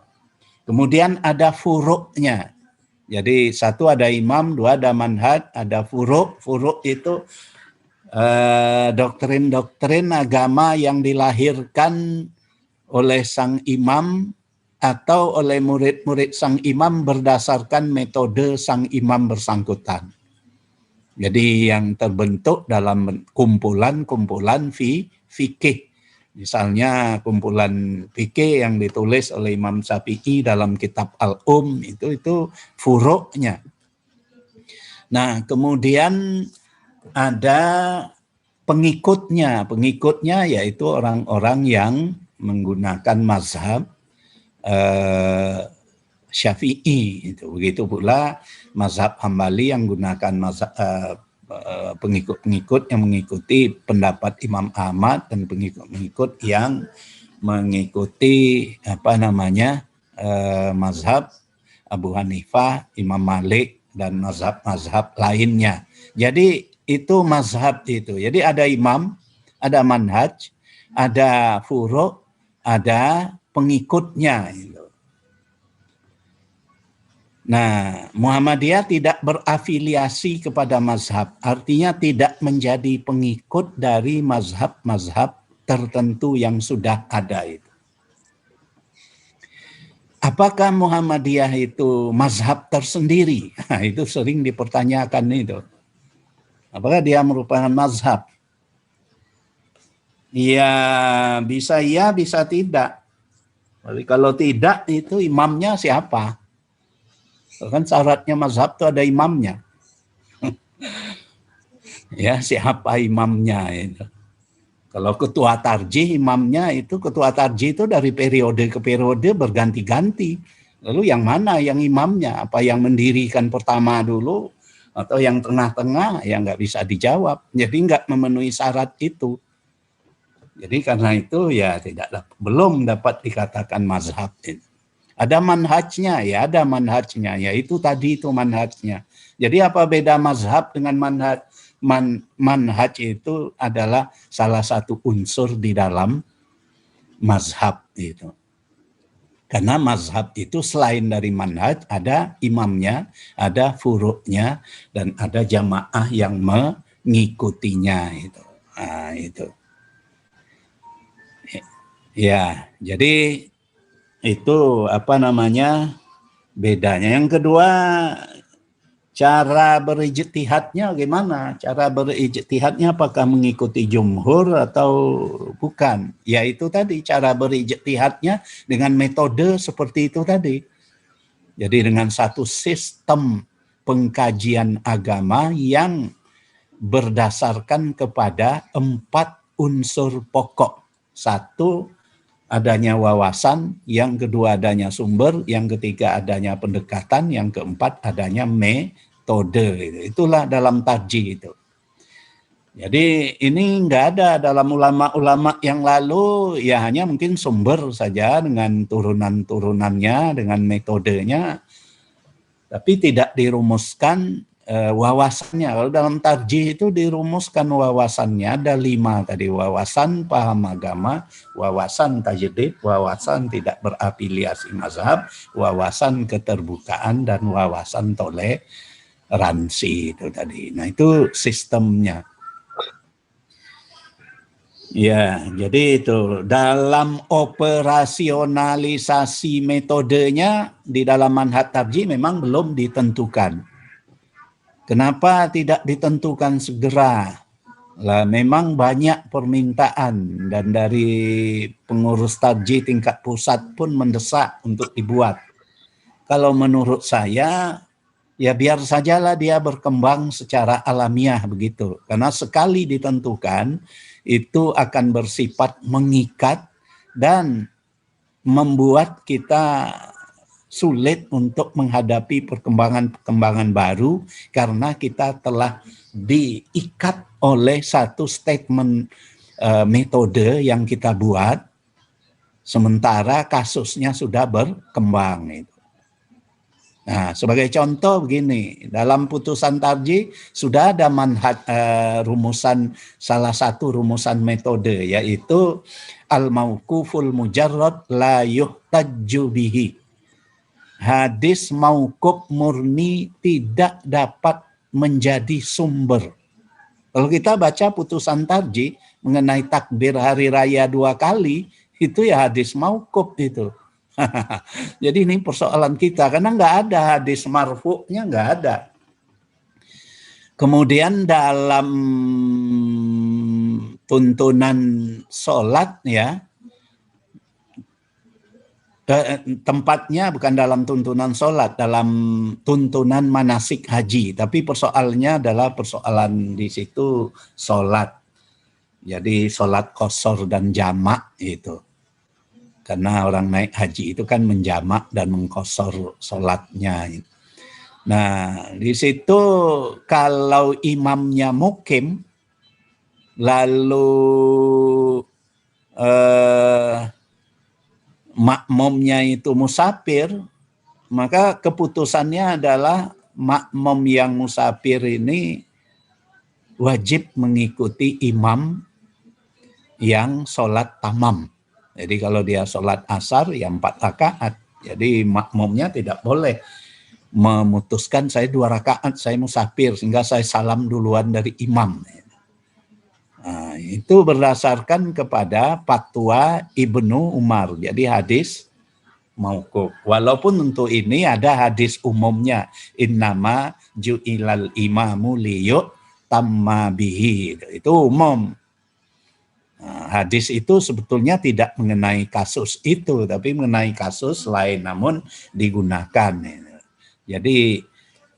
Kemudian ada furuknya. Jadi satu ada imam, dua ada manhaj, ada furuk. Furuk itu doktrin-doktrin agama yang dilahirkan oleh sang imam atau oleh murid-murid sang imam berdasarkan metode sang imam bersangkutan. Jadi yang terbentuk dalam kumpulan-kumpulan fikih. Misalnya kumpulan fikih yang ditulis oleh Imam Syafi'i dalam kitab itu furuknya. Nah, kemudian ada pengikutnya. Pengikutnya yaitu orang-orang yang menggunakan mazhab Syafi'i itu. Begitu pula mazhab Hambali yang menggunakan pengikut-pengikut yang mengikuti pendapat Imam Ahmad dan pengikut-pengikut yang mengikuti mazhab Abu Hanifah, Imam Malik dan mazhab-mazhab lainnya. Jadi itu mazhab itu. Jadi ada imam, ada manhaj, ada furu', ada pengikutnya. Nah, Muhammadiyah tidak berafiliasi kepada mazhab, artinya tidak menjadi pengikut dari mazhab-mazhab tertentu yang sudah ada itu. apakah Muhammadiyah itu mazhab tersendiri? Nah, itu sering dipertanyakan itu. Apakah dia merupakan mazhab? Ya, bisa tidak. Tapi kalau tidak, itu imamnya siapa? Kan syaratnya mazhab itu ada imamnya. Ya, siapa imamnya itu? Kalau ketua tarjih, imamnya itu ketua tarjih itu dari periode ke periode berganti-ganti. Lalu yang mana yang imamnya? Apa yang mendirikan pertama dulu atau yang tengah-tengah? Ya nggak bisa dijawab. Jadi nggak memenuhi syarat itu. Jadi karena itu ya belum dapat dikatakan mazhab. Ada manhajnya, ya ada manhajnya. Ya itu tadi itu manhajnya. Jadi apa beda mazhab dengan manhaj? Manhaj itu adalah salah satu unsur di dalam mazhab itu. Karena mazhab itu selain dari manhaj ada imamnya, ada furu'nya, dan ada jamaah yang mengikutinya itu. Nah, itu. Ya, jadi itu bedanya. Yang kedua, cara berijtihadnya gimana? Cara berijtihadnya apakah mengikuti jumhur atau bukan? Ya itu tadi cara berijtihadnya dengan metode seperti itu tadi. Jadi dengan satu sistem pengkajian agama yang berdasarkan kepada 4 unsur pokok. 1, adanya wawasan, yang kedua adanya sumber, yang ketiga adanya pendekatan, yang keempat adanya metode. Itulah dalam tarjih itu. Jadi ini nggak ada dalam ulama-ulama yang lalu, ya hanya mungkin sumber saja dengan turunan-turunannya, dengan metodenya, tapi tidak dirumuskan wawasannya. Kalau dalam tarjih itu dirumuskan wawasannya, ada 5 tadi: wawasan paham agama, wawasan tajdid, wawasan tidak berafiliasi mazhab, wawasan keterbukaan, dan wawasan toleransi itu tadi. Nah itu sistemnya. Ya, jadi itu dalam operasionalisasi metodenya di dalam manhaj tarjih memang belum ditentukan. Kenapa tidak ditentukan segera? Lah memang banyak permintaan dan dari pengurus tarjih tingkat pusat pun mendesak untuk dibuat. Kalau menurut saya ya biar sajalah dia berkembang secara alamiah begitu. Karena sekali ditentukan itu akan bersifat mengikat dan membuat kita sulit untuk menghadapi perkembangan-perkembangan baru karena kita telah diikat oleh satu statement metode yang kita buat sementara kasusnya sudah berkembang. Nah, sebagai contoh begini, dalam putusan tarjih sudah ada rumusan, salah satu rumusan metode yaitu al-mauquful mujarrad la yuhtajju bihi. Hadis mauquf murni tidak dapat menjadi sumber. Kalau kita baca putusan tarjih mengenai takbir hari raya 2 kali, itu ya hadis mauquf itu. Jadi ini persoalan kita, karena nggak ada hadis marfu'nya, nggak ada. Kemudian dalam tuntunan sholat ya, tempatnya bukan dalam tuntunan sholat, dalam tuntunan manasik haji. Tapi persoalannya adalah persoalan di situ sholat. Jadi sholat qashar dan jamak itu. Karena orang naik haji itu kan menjamak dan mengqashar sholatnya. Nah di situ kalau imamnya mukim, lalu makmumnya itu musafir, maka keputusannya adalah makmum yang musafir ini wajib mengikuti imam yang sholat tamam. Jadi kalau dia sholat asar ya 4 rakaat. Jadi makmumnya tidak boleh memutuskan saya 2 rakaat, saya musafir sehingga saya salam duluan dari imam. Nah, itu berdasarkan kepada fatwa Ibnu Umar. Jadi hadis mauquf. Walaupun untuk ini ada hadis umumnya, innama ju'ilal imamu liyu'tamma bihi. Itu umum. Nah, hadis itu sebetulnya tidak mengenai kasus itu, tapi mengenai kasus lain, namun digunakan. Jadi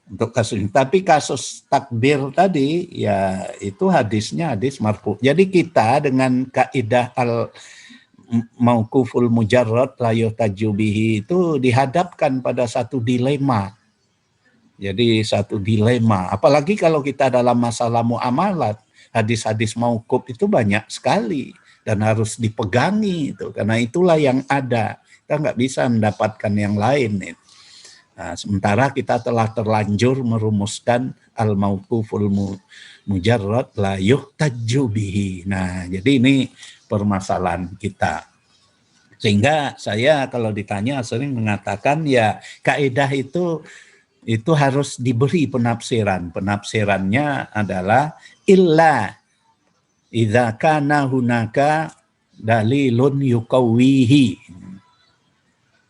untuk kasus ini, tapi kasus takbir tadi, ya itu hadisnya hadis marfu. Jadi kita dengan kaidah mauquful mujarrad la yuhtaju bihi itu dihadapkan pada satu dilema. Jadi satu dilema, apalagi kalau kita dalam masalah muamalat, hadis-hadis mauquf itu banyak sekali dan harus dipegangi itu, karena itulah yang ada. Kita nggak bisa mendapatkan yang lain. Nah, sementara kita telah terlanjur merumuskan al-mauquful mujarrad la yuhtaju bihi. Nah, jadi ini permasalahan kita. Sehingga saya kalau ditanya sering mengatakan ya kaidah itu harus diberi penafsiran. Penafsirannya adalah illa idza kana hunaka dalilun yuqawwihi.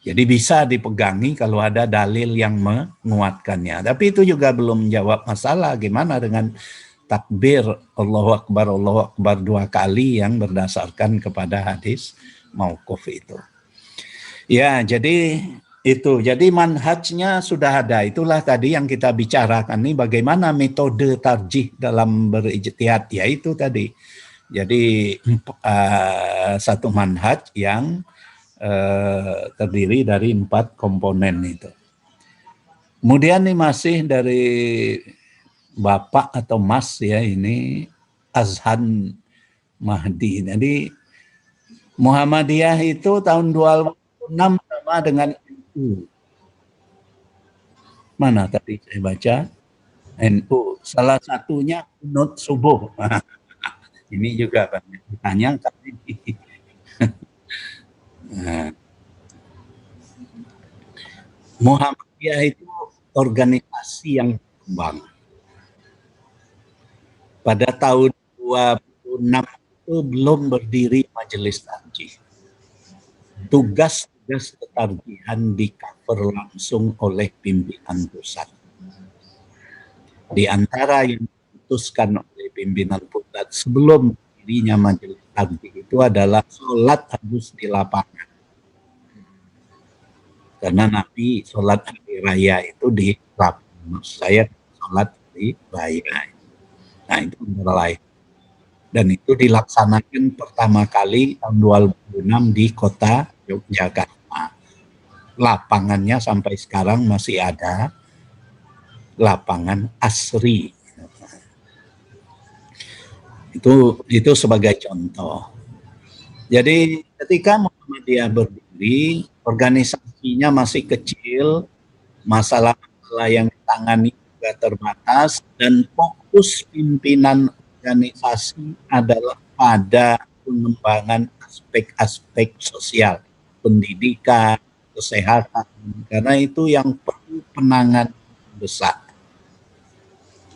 Jadi bisa dipegangi kalau ada dalil yang menguatkannya. Tapi itu juga belum menjawab masalah gimana dengan takbir Allahu Akbar 2 kali yang berdasarkan kepada hadis mauquf itu. Ya, jadi itu. Jadi manhajnya sudah ada. Itulah tadi yang kita bicarakan nih, bagaimana metode tarjih dalam berijtihad, yaitu tadi. Jadi satu manhaj yang terdiri dari 4 komponen itu. Kemudian nih masih dari Bapak atau Mas ya, ini Azhan Mahdi. Jadi Muhammadiyah itu tahun 2006 sama dengan NU. Mana tadi saya baca? NU. Salah satunya kunut subuh. Ini juga banyak ditanyakan. Nah, Muhammadiyah itu organisasi yang berkembang. Pada tahun 2006 itu belum berdiri majelis tarjih. Tugas-tugas ketarjihan di-cover langsung oleh pimpinan pusat. Di antara yang diputuskan oleh pimpinan pusat sebelum berdirinya majelis tarjih itu adalah sholat harus di lapangan. Karena Nabi sholat hari raya itu di lapangan. Saya sholat hari raya. Nah itu antara lain. Dan itu dilaksanakan pertama kali tahun 2006 di kota Yogyakarta. Lapangannya sampai sekarang masih ada, lapangan Asri. Itu sebagai contoh. Jadi ketika Muhammadiyah berdiri, organisasinya masih kecil, masalah-masalah yang ditangani juga terbatas, dan fokus pimpinan organisasi adalah pada pengembangan aspek-aspek sosial, pendidikan, kesehatan, karena itu yang perlu penanganan besar.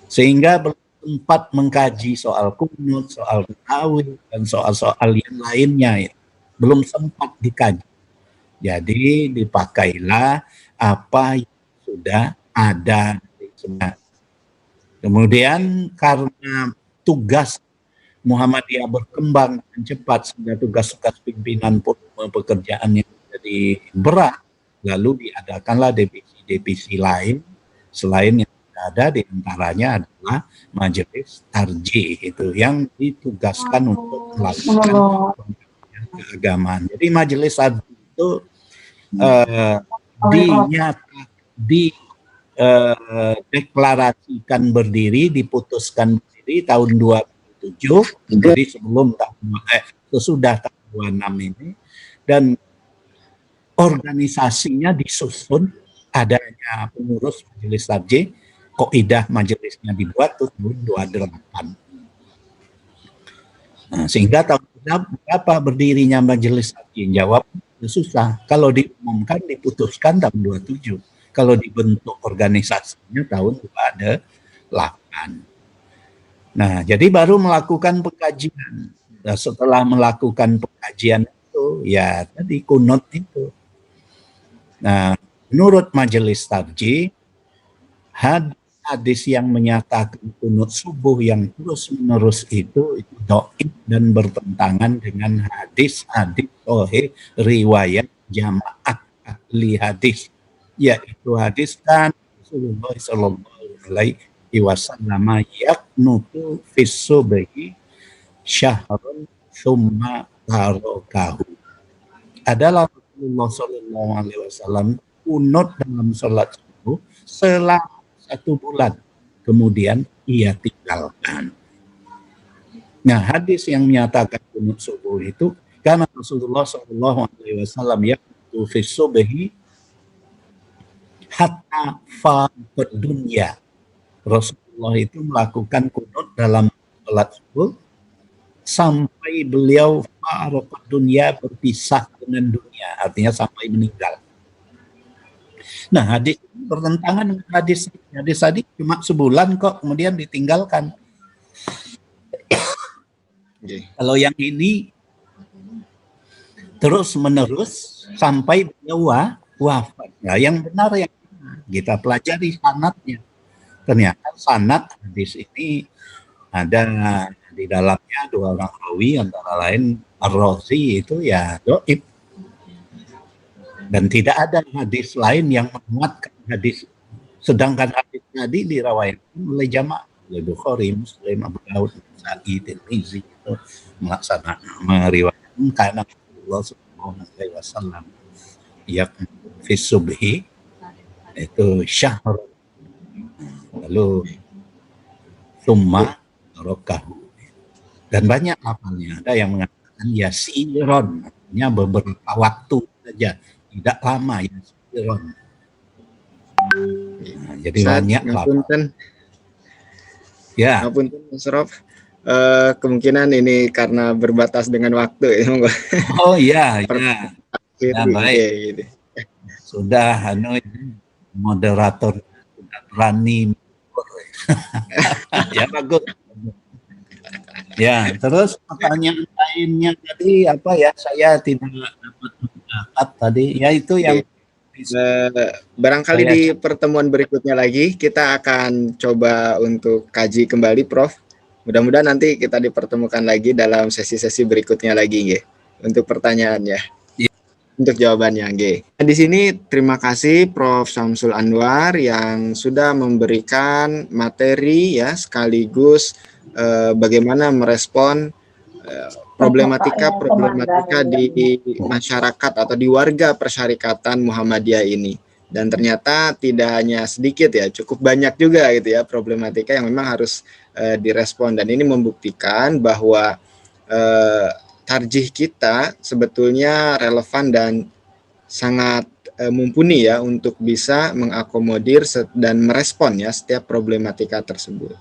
Sehingga belum sempat mengkaji soal kunut, soal tarawih, dan soal-soal yang lainnya. Belum sempat dikaji. Jadi dipakailah apa yang sudah ada. Kemudian karena tugas Muhammadiyah berkembang dengan cepat sehingga tugas-tugas pimpinan pekerjaan yang jadi berat, lalu diadakanlah divisi-divisi lain selain yang ada, di antaranya adalah majelis tarjih itu yang ditugaskan untuk melakukan keagamaan. Jadi majelis tarjih itu deklarasikan berdiri, diputuskan berdiri tahun 2007, jadi sebelum sesudah tahun 26 ini, dan organisasinya disusun, adanya pengurus majelis tarjih, kaidah majelisnya dibuat tuh tahun 28. Nah, sehingga tahun berapa berdirinya majelis tarjih? Jawab susah. Kalau diumumkan, diputuskan tahun 27. Kalau dibentuk organisasinya tahun 28. Nah, jadi baru melakukan pengkajian. Nah, setelah melakukan pengkajian itu, ya tadi kunut itu. Nah, menurut majelis tarjih, hadis yang menyatakan kunut subuh yang terus-menerus itu dhaif dan bertentangan dengan hadis-hadis sahih riwayat jamaah ahli hadis, yaitu hadis kan Rasulullah sallallahu alaihi wasallam yaqnutu fis subhi syahrun summa tarakahu. Adalah Rasulullah sallallahu alaihi wasallam kunut dalam salat subuh selama 1 bulan, kemudian ia tinggalkan. Nah, hadis yang menyatakan kunut subuh itu karena Rasulullah sallallahu alaihi wasallam yaqnutu fis subhi hatta faqad dunya. Rasulullah itu melakukan kunut dalam salat subuh sampai beliau faqad dunya, berpisah dengan dunia, artinya sampai meninggal. Nah, hadis ini bertentangan dengan hadis tadi cuma sebulan kok kemudian ditinggalkan. Kalau yang ini terus menerus sampai beliau wafat. Nah, yang benar yang kita pelajari sanadnya. Ternyata sanad hadis ini ada di dalamnya 2 orang rawi, antara lain Ar-Razi itu ya dhaif. Dan tidak ada hadis lain yang menguatkan hadis. Sedangkan hadis tadi diriwayatkan oleh jamaah, oleh Bukhari, Muslim, Abu Daud, Nasa'i, Tirmizi itu meriwayatkan karena Rasulullah sallallahu alaihi wasallam yang fi subhi itu syahr, lalu summa rakahu. Dan banyak lafalnya, ada yang mengatakan yasiron, artinya beberapa waktu saja, tidak lama ya. Nah, jadi banyak ngapunten. Ya. Ngapunten Mas Rof. Kemungkinan ini karena berbatas dengan waktu ya. Oh iya, ya. Ya, baik. Gitu. Sudah moderator sudah berani. Ya bagus. Ya, terus pertanyaan lainnya tadi apa ya? Saya tidak dapat mencatat tadi. Ya itu yang barangkali di pertemuan berikutnya lagi kita akan coba untuk kaji kembali, Prof. Mudah-mudahan nanti kita dipertemukan lagi dalam sesi-sesi berikutnya lagi, nggih. Untuk pertanyaannya. Ya. Untuk jawabannya, nggih. Di sini terima kasih Prof. Syamsul Anwar yang sudah memberikan materi ya, sekaligus bagaimana merespon problematika di masyarakat atau di warga persyarikatan Muhammadiyah ini. Dan ternyata tidak hanya sedikit ya, cukup banyak juga gitu ya problematika yang memang harus direspon. Dan ini membuktikan bahwa tarjih kita sebetulnya relevan dan sangat mumpuni ya untuk bisa mengakomodir dan merespon ya setiap problematika tersebut.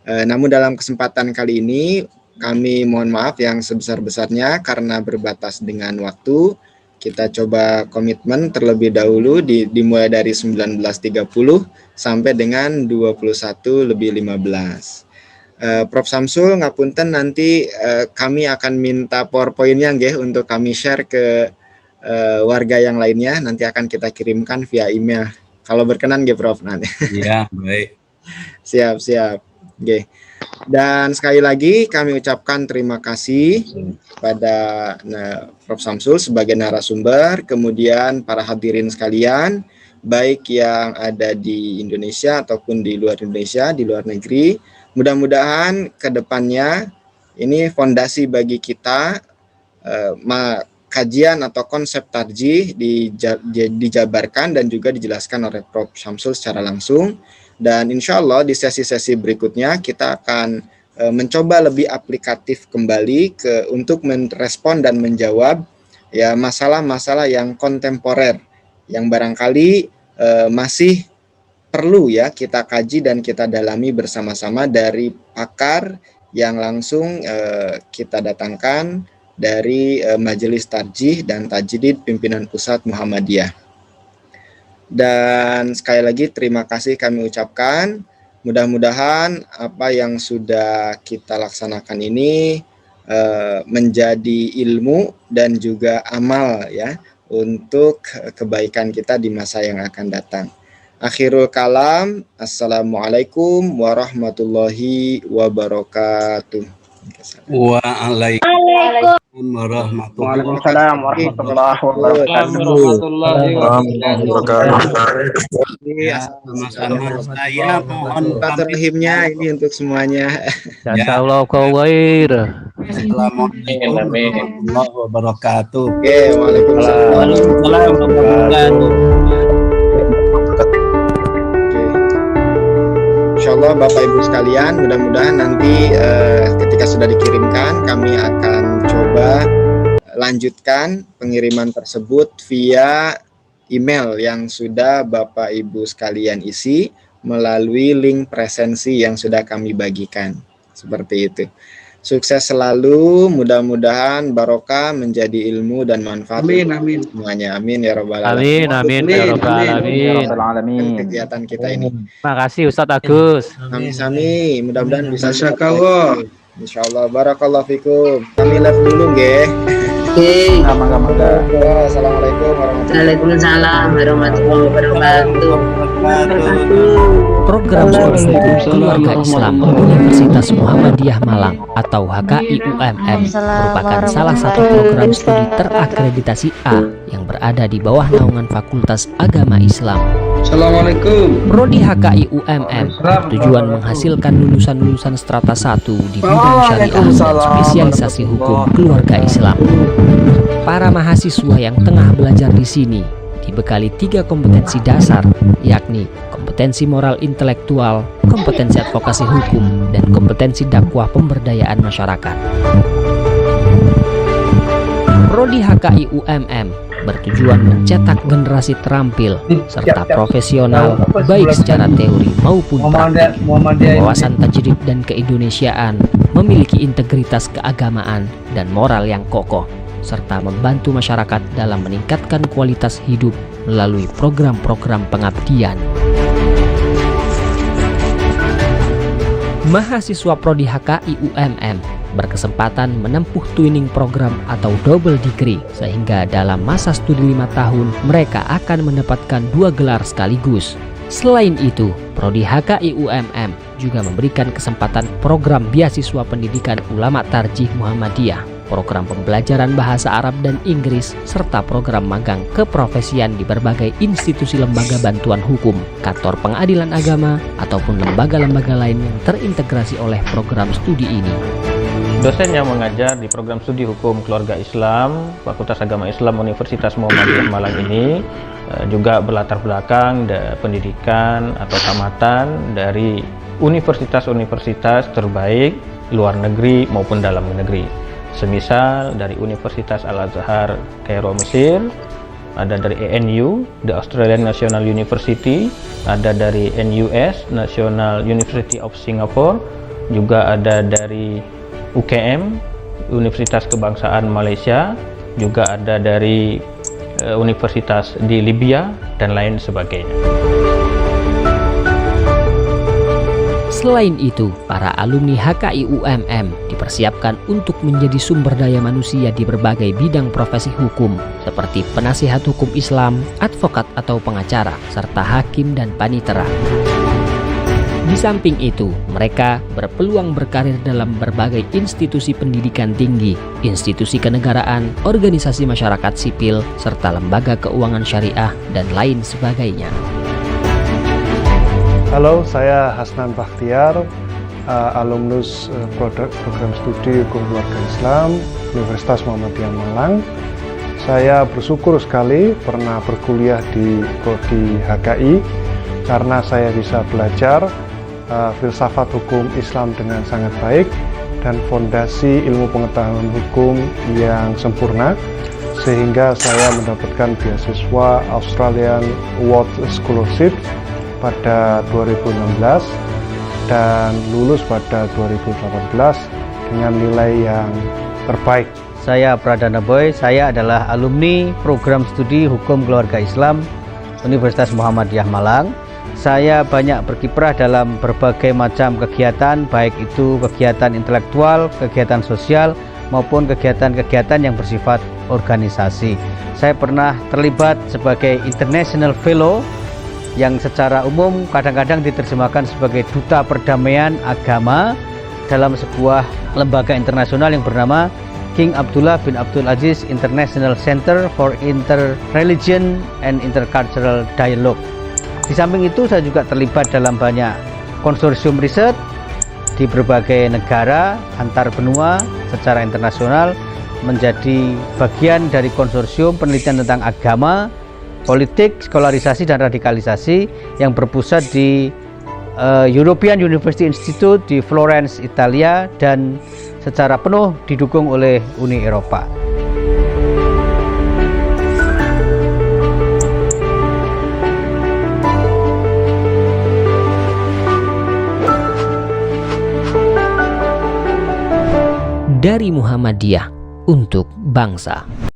Namun dalam kesempatan kali ini kami mohon maaf yang sebesar-besarnya karena berbatas dengan waktu. Kita coba komitmen terlebih dahulu dimulai dari 19.30 sampai dengan 21:15. Prof. Syamsul ngapunten nanti kami akan minta PowerPoint-nya nggih untuk kami share ke warga yang lainnya, nanti akan kita kirimkan via email. Kalau berkenan nggih Prof nanti. Iya, baik. Siap. Oke. Dan sekali lagi kami ucapkan terima kasih kepada Prof. Syamsul sebagai narasumber, kemudian para hadirin sekalian, baik yang ada di Indonesia ataupun di luar Indonesia, di luar negeri. Mudah-mudahan ke depannya ini fondasi bagi kita, kajian atau konsep tarjih dijabarkan dan juga dijelaskan oleh Prof. Syamsul secara langsung. Dan insya Allah di sesi-sesi berikutnya kita akan mencoba lebih aplikatif kembali untuk merespon dan menjawab ya masalah-masalah yang kontemporer yang barangkali masih perlu ya kita kaji dan kita dalami bersama-sama dari pakar yang langsung kita datangkan dari Majelis Tarjih dan Tajdid Pimpinan Pusat Muhammadiyah. Dan sekali lagi terima kasih kami ucapkan. Mudah-mudahan apa yang sudah kita laksanakan ini menjadi ilmu dan juga amal ya untuk kebaikan kita di masa yang akan datang. Akhirul kalam, assalamualaikum warahmatullahi wabarakatuh. Waalaikumsalam warahmatullahi wabarakatuh. Saya mohon terhimnya ini untuk semuanya. Jazakallahu khair. Assalamualaikum warahmatullahi wabarakatuh. Oke, waalaikumsalam warahmatullahi wabarakatuh. Insyaallah Bapak Ibu sekalian, mudah-mudahan nanti ketika sudah dikirimkan kami akan coba lanjutkan pengiriman tersebut via email yang sudah Bapak Ibu sekalian isi melalui link presensi yang sudah kami bagikan. Seperti itu. Sukses selalu, mudah-mudahan barokah menjadi ilmu dan manfaat. Amin. Semuanya. Amin ya rabbal alamin. Amin ya rabbal alamin. Kegiatan kita ini. Makasih Ustadz Agus. Sami, mudah-mudahan bisa. Masyaallah. Insyaallah, barakallahu fikum. Kami live dulu nggih. Oke. Assalamualaikum warahmatullahi wabarakatuh. Program studi Keluarga Islam Universitas Muhammadiyah Malang atau HKI-UMM merupakan salah satu program studi terakreditasi A yang berada di bawah naungan Fakultas Agama Islam. Assalamualaikum. Prodi HKI-UMM bertujuan menghasilkan lulusan-lulusan strata 1 di bidang syariah dan spesialisasi hukum keluarga Islam. Para mahasiswa yang tengah belajar di sini dibekali 3 kompetensi dasar, yakni kompetensi moral intelektual, kompetensi advokasi hukum, dan kompetensi dakwah pemberdayaan masyarakat. Prodi HKI-UMM bertujuan mencetak generasi terampil serta profesional baik secara teori maupun praktik, wawasan tajrid dan keindonesiaan, memiliki integritas keagamaan dan moral yang kokoh, serta membantu masyarakat dalam meningkatkan kualitas hidup melalui program-program pengabdian. Mahasiswa Prodi HKI-UMM berkesempatan menempuh twinning program atau double degree, sehingga dalam masa studi 5 tahun mereka akan mendapatkan 2 gelar sekaligus. Selain itu, Prodi HKI-UMM juga memberikan kesempatan program beasiswa pendidikan ulama tarjih Muhammadiyah, program pembelajaran bahasa Arab dan Inggris, serta program magang keprofesian di berbagai institusi lembaga bantuan hukum, kantor pengadilan agama, ataupun lembaga-lembaga lain yang terintegrasi oleh program studi ini. Dosen yang mengajar di program studi hukum keluarga Islam Fakultas Agama Islam Universitas Muhammadiyah Malang ini juga berlatar belakang pendidikan atau tamatan dari universitas-universitas terbaik luar negeri maupun dalam negeri. Semisal dari Universitas Al-Azhar Kairo Mesir, ada dari ANU, The Australian National University, ada dari NUS, National University of Singapore, juga ada dari UKM, Universitas Kebangsaan Malaysia, juga ada dari universitas di Libya, dan lain sebagainya. Selain itu, para alumni HKI-UMM dipersiapkan untuk menjadi sumber daya manusia di berbagai bidang profesi hukum, seperti penasihat hukum Islam, advokat atau pengacara, serta hakim dan panitera. Di samping itu, mereka berpeluang berkarir dalam berbagai institusi pendidikan tinggi, institusi kenegaraan, organisasi masyarakat sipil, serta lembaga keuangan syariah, dan lain sebagainya. Halo, saya Hasnan Bakhtiar, alumnus program studi hukum keluarga Islam Universitas Muhammadiyah Malang. Saya bersyukur sekali pernah berkuliah di Prodi HKI karena saya bisa belajar filsafat hukum Islam dengan sangat baik dan fondasi ilmu pengetahuan hukum yang sempurna, sehingga saya mendapatkan beasiswa Australian World Scholarship pada 2016 dan lulus pada 2018 dengan nilai yang terbaik. Saya Pradana Boy, saya adalah alumni program studi hukum keluarga Islam Universitas Muhammadiyah Malang. Saya banyak berkiprah dalam berbagai macam kegiatan, baik itu kegiatan intelektual, kegiatan sosial, maupun kegiatan-kegiatan yang bersifat organisasi. Saya pernah terlibat sebagai International Fellow yang secara umum kadang-kadang diterjemahkan sebagai Duta Perdamaian Agama dalam sebuah lembaga internasional yang bernama King Abdullah bin Abdul Aziz International Center for Inter-Religion and Intercultural Dialogue. Di samping itu saya juga terlibat dalam banyak konsorsium riset di berbagai negara antar benua secara internasional, menjadi bagian dari konsorsium penelitian tentang agama, politik, sekularisasi dan radikalisasi yang berpusat di European University Institute di Florence, Italia, dan secara penuh didukung oleh Uni Eropa. Dari Muhammadiyah untuk bangsa.